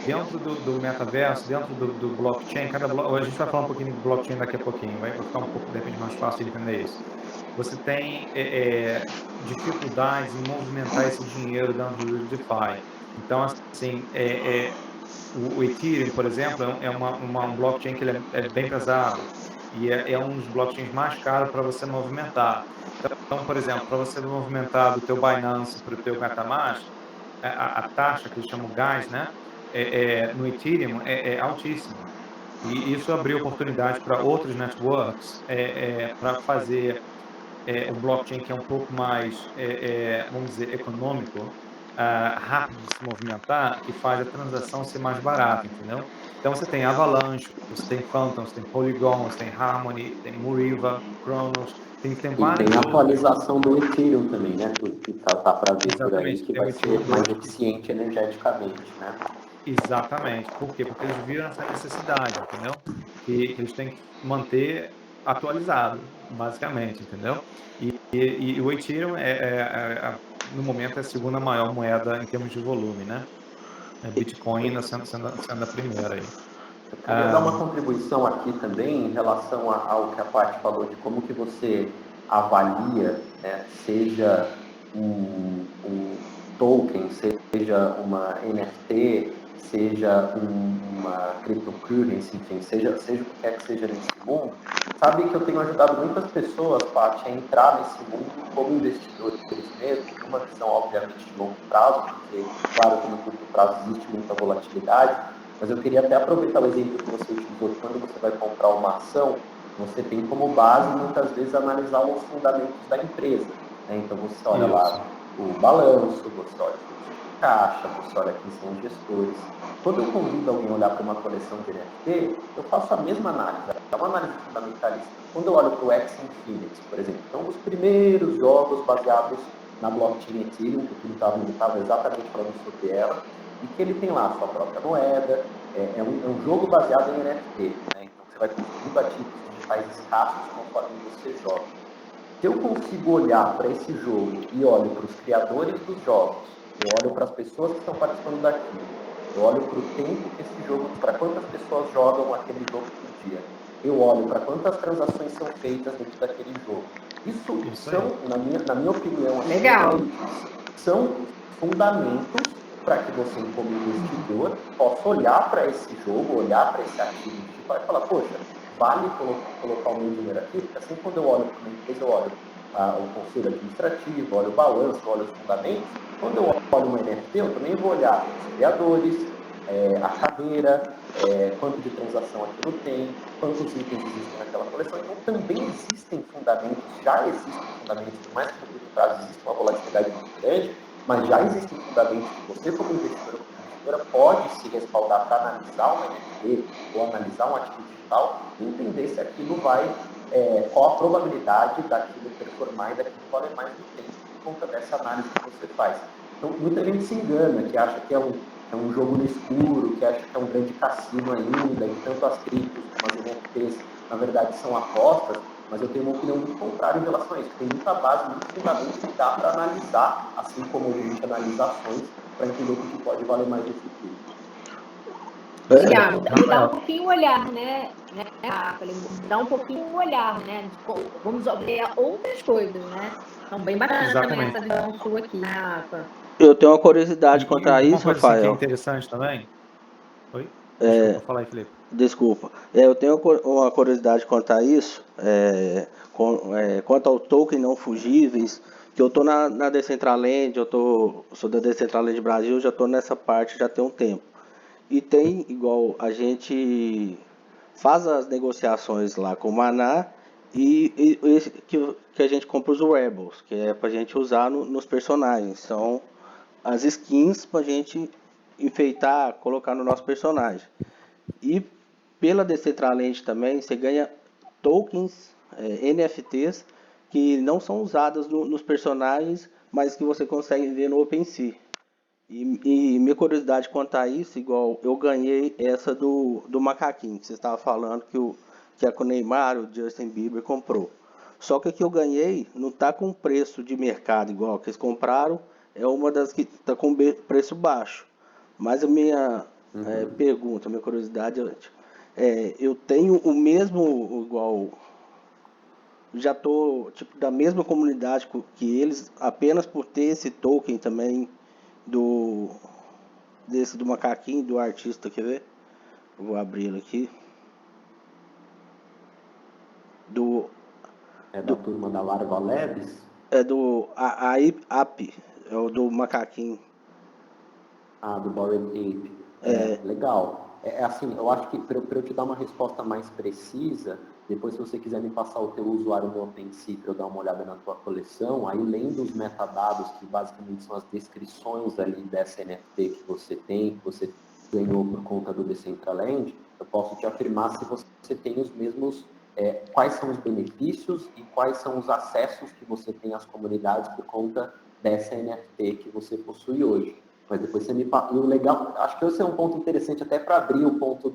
dentro do metaverso, dentro do blockchain, a gente vai falar um pouquinho do blockchain daqui a pouquinho, vai ficar um pouco, de repente, mais fácil de entender isso. Você tem dificuldades em movimentar esse dinheiro dentro do DeFi. Então, assim, o Ethereum, por exemplo, é um blockchain que ele é bem pesado e é um dos blockchains mais caros para você movimentar. Então, por exemplo, para você movimentar do teu Binance para o teu MetaMask, a taxa que eles chamam gas, né, no Ethereum é altíssima. E isso abriu oportunidade para outros networks para fazer um blockchain que é um pouco mais, vamos dizer, econômico, rápido de se movimentar, que faz a transação ser mais barata, entendeu? Então você tem Avalanche, você tem Phantom, você tem Polygon, você tem Harmony, tem Muriva, Cronos, tem várias... E tem a atualização do Ethereum também, né? Que tá para vir por aí, que vai ser mais eficiente energeticamente, né? Exatamente. Por quê? Porque eles viram essa necessidade, entendeu? Que eles têm que manter atualizado, basicamente, entendeu? E o Ethereum no momento é a segunda maior moeda em termos de volume, né? Bitcoin ainda sendo a primeira aí. Eu queria dar uma contribuição aqui também em relação ao que a Paty falou de como que você avalia, né, seja um token, seja uma NFT, seja uma cryptocurrency, enfim, seja o que quer que seja nesse mundo. Sabe que eu tenho ajudado muitas pessoas, Paty, a entrar nesse mundo como investidores mesmo, numa visão, obviamente, de longo prazo, porque, claro, que no curto prazo existe muita volatilidade, mas eu queria até aproveitar o exemplo que você utilizou. Quando você vai comprar uma ação, você tem como base, muitas vezes, analisar os fundamentos da empresa, né? Então, você olha lá o balanço, você olha o fluxo de caixa, você olha quem são os gestores. Quando eu convido alguém a olhar para uma coleção de NFT, eu faço a mesma análise, é uma análise fundamentalista. Quando eu olho para o Axie Infinity, por exemplo, então, os primeiros jogos baseados na blockchain Ethereum, que o Túlio estava exatamente falando sobre ela, e que ele tem lá a sua própria moeda. É um jogo baseado em NFT, né? Então você vai construindo ativos digitais escassos conforme você joga. Se eu consigo olhar para esse jogo e olho para os criadores dos jogos, eu olho para as pessoas que estão participando daquilo, eu olho para o tempo que esse jogo, para quantas pessoas jogam aquele jogo por dia, eu olho para quantas transações são feitas dentro daquele jogo. Isso são, na minha opinião, legal, são fundamentos para que você, como investidor, possa olhar para esse jogo, olhar para esse ativo digital e falar, poxa, vale colocar o meu dinheiro aqui? Porque assim, quando eu olho para uma empresa, eu olho o conselho administrativo, olho o balanço, olho os fundamentos. Quando eu olho uma NFT, eu também vou olhar os criadores, a carreira, quanto de transação aquilo tem, quantos itens existem naquela coleção. Então, também existem fundamentos, já existem fundamentos, por mais que no curto prazo exista uma volatilidade muito grande, mas já existem fundamentos que você, como investidor ou como investidora, pode se respaldar para analisar uma NFT ou analisar um ativo digital e entender se aquilo vai, qual a probabilidade daquilo performar e daquilo valer mais no tempo, por conta dessa análise que você faz. Então, muita gente se engana, que acha que é um jogo no escuro, que acha que é um grande cassino ainda, e tanto as criptos como as NFTs, na verdade, são apostas, mas eu tenho uma opinião muito contrária em relação a isso. Tem muita base, muito fundamento que dá para analisar, assim como a gente analisa ações, para entender o que pode valer mais no futuro. Legal, mudar um pouquinho o olhar, né? Mudar um pouquinho o olhar, né? Vamos ver outras coisas, né? Então, bem bacana também essa visão sua aqui, Rafa. Eu tenho uma curiosidade quanto a isso, Rafael. Que é interessante também. Oi? Desculpa, fala aí, Felipe. Desculpa. Eu tenho uma curiosidade quanto a isso, quanto ao token não fungíveis, que eu estou na Decentraland, sou da Decentraland Brasil, já estou nessa parte já tem um tempo. E tem, igual, a gente faz as negociações lá com o Maná e esse que a gente compra os wearables, que é pra gente usar nos personagens. São as skins pra gente enfeitar, colocar no nosso personagem. E pela Decentraland também, você ganha tokens, NFTs, que não são usadas nos personagens, mas que você consegue ver no OpenSea. E minha curiosidade quanto a isso, igual eu ganhei essa do macaquinho, que você estava falando que é com o Neymar, o Justin Bieber comprou. Só que a que eu ganhei não está com preço de mercado igual que eles compraram, é uma das que está com preço baixo. Mas a minha pergunta, minha curiosidade eu tenho o mesmo, igual, já tô tipo da mesma comunidade que eles, apenas por ter esse token também do macaquinho, do artista, quer ver? Eu vou abrir ele aqui. Da turma da Larva Labs? É do AP, é o do macaquinho. Do Bored Ape. Legal. Assim, eu acho que para eu te dar uma resposta mais precisa, depois se você quiser me passar o teu usuário no OpenSea para eu dar uma olhada na tua coleção, aí lendo os metadados, que basicamente são as descrições ali dessa NFT que você ganhou por conta do Decentraland, eu posso te afirmar se você tem os mesmos, quais são os benefícios e quais são os acessos que você tem às comunidades por conta dessa NFT que você possui hoje. Mas depois você me passa. E o legal, acho que esse é um ponto interessante até para abrir o ponto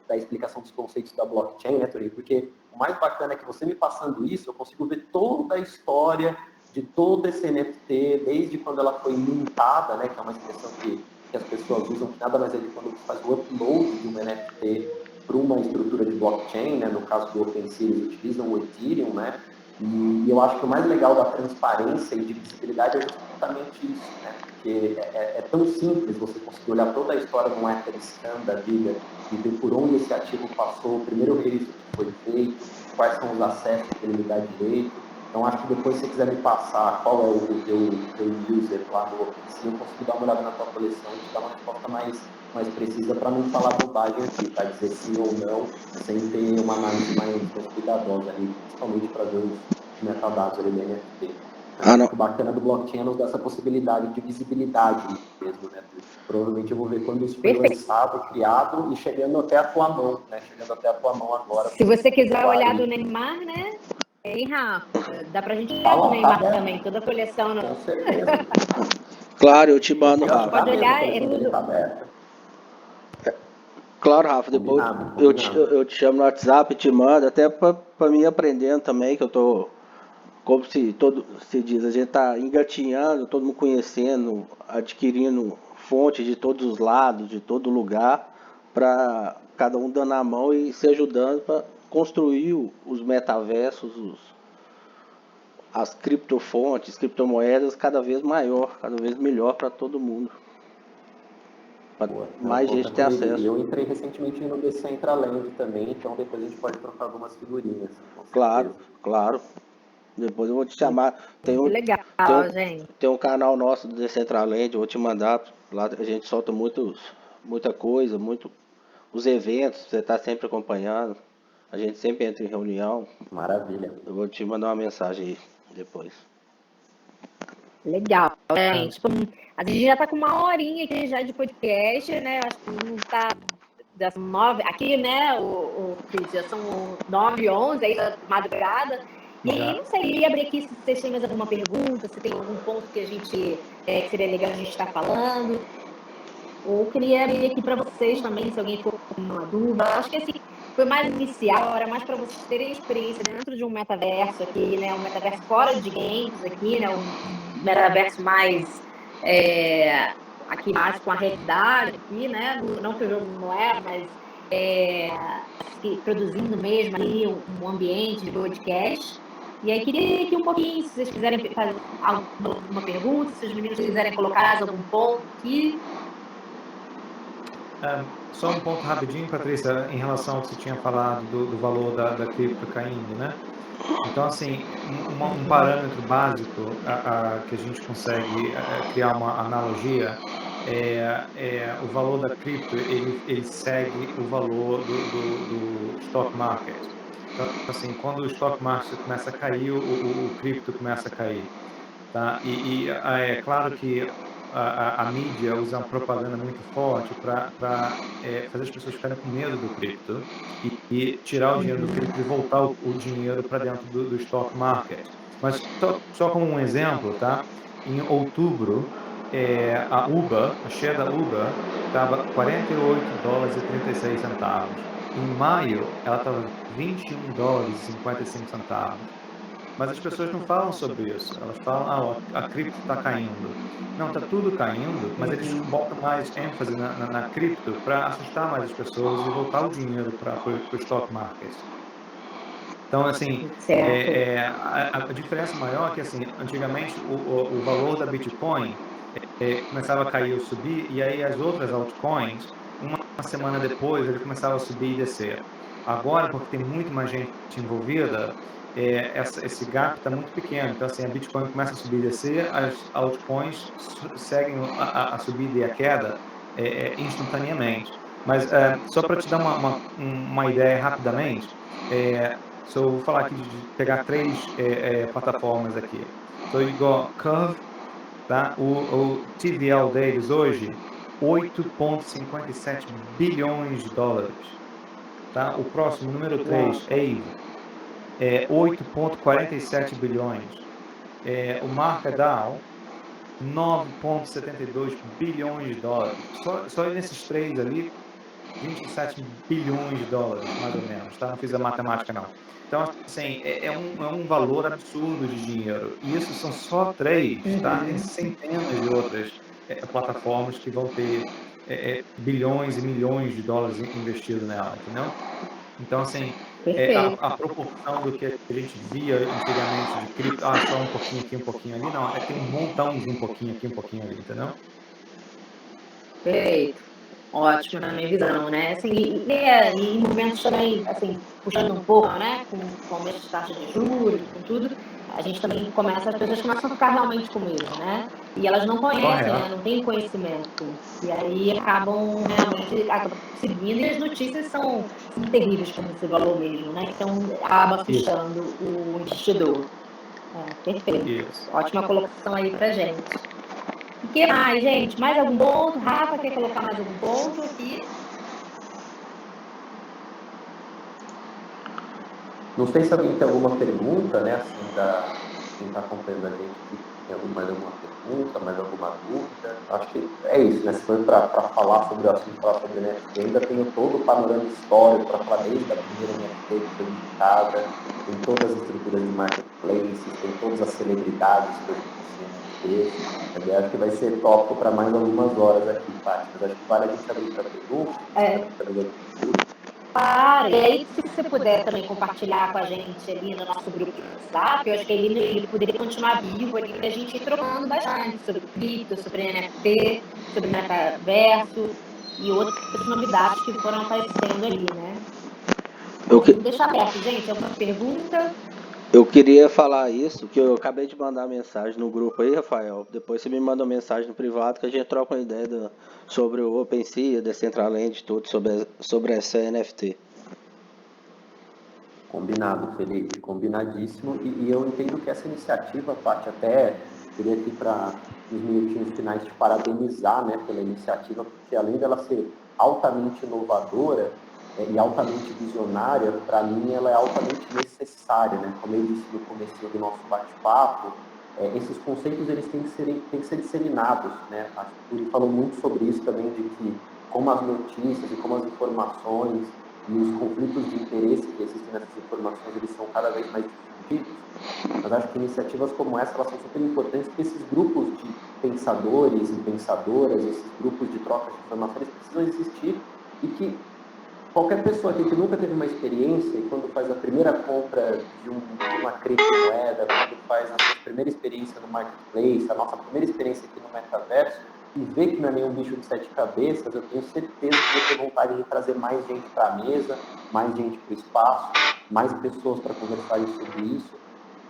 da explicação dos conceitos da blockchain, né, Tori? Porque o mais bacana é que você me passando isso, eu consigo ver toda a história de todo esse NFT, desde quando ela foi mintada, né, que é uma expressão que as pessoas usam, que nada mais é de quando você faz o upload de um NFT para uma estrutura de blockchain, né, no caso do OpenSea, eles utilizam o Ethereum, né? E eu acho que o mais legal da transparência e de visibilidade é justamente isso, né? Porque é tão simples você conseguir olhar toda a história de um Etherscan da vida e ver por onde esse ativo passou, o primeiro registro que foi feito, quais são os acessos que ele me dá direito. Então, acho que depois, se você quiser me passar qual é o teu user lá no OpenSea, eu consigo dar uma olhada na tua coleção e te dar uma resposta mais precisa para não falar bobagem aqui, para dizer sim ou não, sem ter uma análise mais cuidadosa ali, principalmente para ver os metadados ali do NFT. O bacana do blockchain é nos dar essa possibilidade de visibilidade mesmo, né? Provavelmente eu vou ver quando isso foi lançado, criado e chegando até a tua mão, né? Chegando até a tua mão agora. Se você quiser olhar do Neymar, né? Rafa, dá pra gente olhar do Neymar também, toda a coleção. Com certeza. Claro, eu te mando, Rafa. Pode olhar, Claro, Rafa, depois eu te chamo no WhatsApp, te mando, até para mim aprendendo também, que eu tô, como se diz, a gente tá engatinhando, todo mundo conhecendo, adquirindo fontes de todos os lados, de todo lugar, para cada um dando a mão e se ajudando para construir os metaversos, as criptofontes, criptomoedas cada vez maior, cada vez melhor para todo mundo. Para mais gente ter acesso. Eu entrei recentemente no Decentraland também, então depois a gente pode trocar algumas figurinhas. Claro. Depois eu vou te chamar. Legal, gente. Tem um canal nosso do Decentraland, eu vou te mandar. Lá a gente solta muita coisa, os eventos, você está sempre acompanhando. A gente sempre entra em reunião. Maravilha. Eu vou te mandar uma mensagem aí depois. Legal, gente. A gente já está com 1 horinha aqui já de podcast, né? Acho que não está das 9, aqui, né? Já são 9h11 aí da madrugada. E aí, não sei, queria abrir aqui se vocês têm mais alguma pergunta, se tem algum ponto que a gente que seria legal a gente estar falando. Ou queria abrir aqui para vocês também, se alguém for com uma dúvida. Acho que assim, foi mais inicial, era mais para vocês terem experiência dentro de um metaverso aqui, né? Um metaverso fora de games aqui, né? Um metaverso mais aqui mais com a realidade aqui, né? Não que o jogo não é, mas produzindo mesmo ali um ambiente de podcast. E aí queria aqui um pouquinho, se vocês quiserem fazer alguma pergunta, se os meninos quiserem colocar algum ponto aqui. Só um ponto rapidinho, Patrícia, em relação ao que você tinha falado do valor da cripto caindo, né? Então, assim, um parâmetro básico que a gente consegue criar uma analogia o valor da cripto, ele segue o valor do stock market. Então, assim, quando o stock market começa a cair, o cripto começa a cair. Tá? E é claro que a mídia usa uma propaganda muito forte para fazer as pessoas ficarem com medo do cripto e tirar o dinheiro do cripto e voltar o dinheiro para dentro do stock market. Mas só como um exemplo, tá? Em outubro, a share da Uber estava $48,36. Em maio, ela estava $21,55. Mas as pessoas não falam sobre isso. Elas falam, a cripto está caindo. Não, está tudo caindo, mas eles botam mais ênfase na cripto para assustar mais as pessoas e voltar o dinheiro para o stock market. Então, assim, a diferença maior é que, assim, antigamente o valor da Bitcoin começava a cair ou subir, e aí as outras altcoins, uma semana depois, ele começava a subir e descer. Agora, porque tem muito mais gente envolvida, esse gap está muito pequeno. Então, assim, a Bitcoin começa a subir e descer, as altcoins seguem a subida e a queda instantaneamente. Mas só para te dar uma ideia rapidamente, eu vou falar aqui de pegar 3 plataformas aqui. So you got Curve, tá? O TVL deles hoje, $8,57 bilhões. Tá? O próximo, número 3, AVE, 8,47 bilhões. O MarketDAO, $9,72 bilhões. Só nesses 3 ali, $27 bilhões, mais ou menos. Tá? Não fiz a matemática, não. Então, assim, é um valor absurdo de dinheiro. E isso são só 3, tá? Tem centenas de outras plataformas que vão ter bilhões e milhões de dólares investidos nela, entendeu? Então, assim, a proporção do que a gente via antigamente de cripto, só um pouquinho aqui, um pouquinho ali, não, tem um montão de um pouquinho aqui, um pouquinho ali, entendeu? Perfeito. Ótimo, na minha visão, né? Assim, em momentos também, assim, puxando um pouco, né? Com o aumento de taxa de juros, com tudo, a gente também as pessoas começam a ficar realmente com medo, né? E elas não conhecem, né? Não têm conhecimento. E aí acabam realmente seguindo, e as notícias são terríveis, como você falou mesmo, né? Então acaba assustando o investidor. Perfeito. Isso. Ótima colocação aí pra gente. O que mais, gente? Mais algum ponto? Rafa, quer colocar mais algum ponto aqui? Não sei se alguém tem alguma pergunta, né, assim, quem está acompanhando a gente, que Tem mais alguma pergunta, mais alguma dúvida? Acho que é isso, né? Se for para falar sobre o assunto, falar sobre NFT, ainda tenho todo o panorama histórico para falar desde a primeira NFT que foi indicada, tem todas as estruturas de marketplaces, tem todas as celebridades que hoje conhecem NFTs. Acho que vai ser tópico para mais algumas horas aqui, Paty, mas acho que vale a gente abrir para perguntas. Claro, e aí se você puder também compartilhar com a gente ali no nosso grupo de WhatsApp, eu acho que ele poderia continuar vivo ali para a gente ir trocando bastante sobre cripto, sobre NFT, sobre metaverso e outras novidades que foram aparecendo ali, né? Vamos deixar aberto, gente, alguma pergunta? Eu queria falar isso, que eu acabei de mandar mensagem no grupo aí, Rafael. Depois você me manda uma mensagem no privado que a gente troca uma ideia sobre o OpenSea, Decentraland, tudo sobre essa NFT. Combinado, Felipe, combinadíssimo. E eu entendo que essa iniciativa, Paty, até queria aqui para nos minutinhos finais te parabenizar, né, pela iniciativa, porque além dela ser altamente inovadora e altamente visionária, para mim ela é altamente necessária, né? Como eu disse no começo do nosso bate-papo, esses conceitos eles têm que ser disseminados, né? Acho que ele falou muito sobre isso também, de que como as notícias e como as informações e os conflitos de interesse que existem nessas informações, eles são cada vez mais difundidos. Mas acho que iniciativas como essa, elas são super importantes, porque esses grupos de pensadores e pensadoras, esses grupos de troca de informações precisam existir e que qualquer pessoa aqui que nunca teve uma experiência, e quando faz a primeira compra de uma criptomoeda, quando faz a sua primeira experiência no marketplace, a nossa primeira experiência aqui no metaverso, e vê que não é nenhum bicho de 7 cabeças, eu tenho certeza que vai ter vontade de trazer mais gente para a mesa, mais gente para o espaço, mais pessoas para conversarem sobre isso.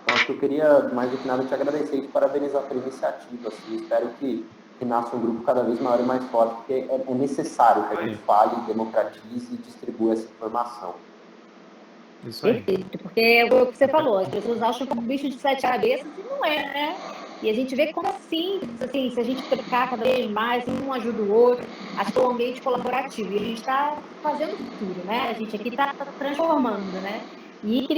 Então, acho que eu queria, mais do que nada, te agradecer e te parabenizar pela iniciativa. Assim, espero que nasça um grupo cada vez maior e mais forte, porque é necessário que a gente fale, democratize e distribua essa informação. Isso aí. Perfeito, porque é o que você falou, as pessoas acham que é um bicho de 7 cabeças e não é, né? E a gente vê como assim, se a gente trocar cada vez mais, um ajuda o outro, acho que é um ambiente colaborativo. E a gente está fazendo tudo, né? A gente aqui está transformando, né? E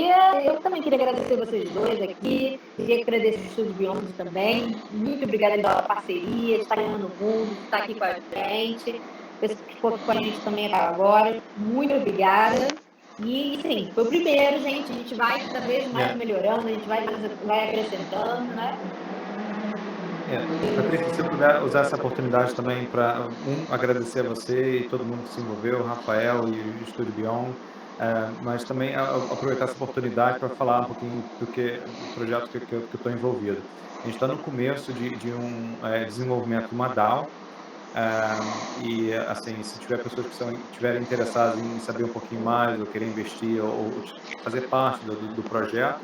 eu também queria agradecer vocês dois aqui, queria agradecer o Estúdio Beyond também. Muito obrigada pela parceria, de estar ganhando o mundo, de estar aqui com a gente. Pessoal que ficou com a gente também até agora, muito obrigada. E, sim, foi o primeiro, gente. A gente vai cada vez mais melhorando, a gente vai acrescentando, né? Patrícia, se você puder usar essa oportunidade também para, agradecer a você e todo mundo que se envolveu, o Rafael e o Estúdio Beyond, mas também aproveitar essa oportunidade para falar um pouquinho do projeto que eu estou envolvido. A gente está no começo de um desenvolvimento de uma DAO, e assim, se tiver pessoas que estiverem interessadas em saber um pouquinho mais, ou querer investir, ou fazer parte do projeto,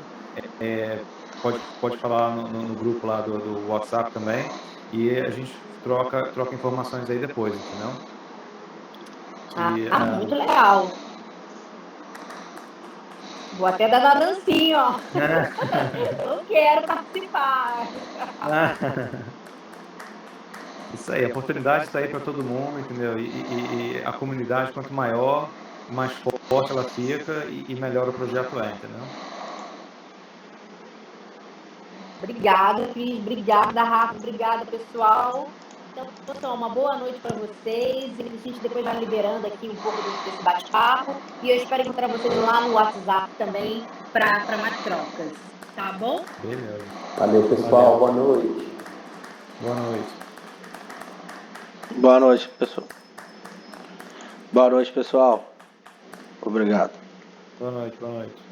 pode falar no grupo lá do WhatsApp também, e a gente troca informações aí depois, entendeu? Muito legal. Vou até dar uma dancinha, ó. Eu quero participar. Isso aí, a oportunidade está aí para todo mundo, entendeu? E a comunidade, quanto maior, mais forte ela fica e melhor o projeto é, entendeu? Obrigada, Cris. Obrigada, Rafa. Obrigada, pessoal. Então, pessoal, uma boa noite para vocês. E a gente depois vai liberando aqui um pouco desse bate-papo. E eu espero encontrar vocês lá no WhatsApp também para mais trocas. Tá bom? Beleza. Valeu, pessoal. Boa noite. Boa noite. Boa noite, pessoal. Boa noite, pessoal. Obrigado. Boa noite.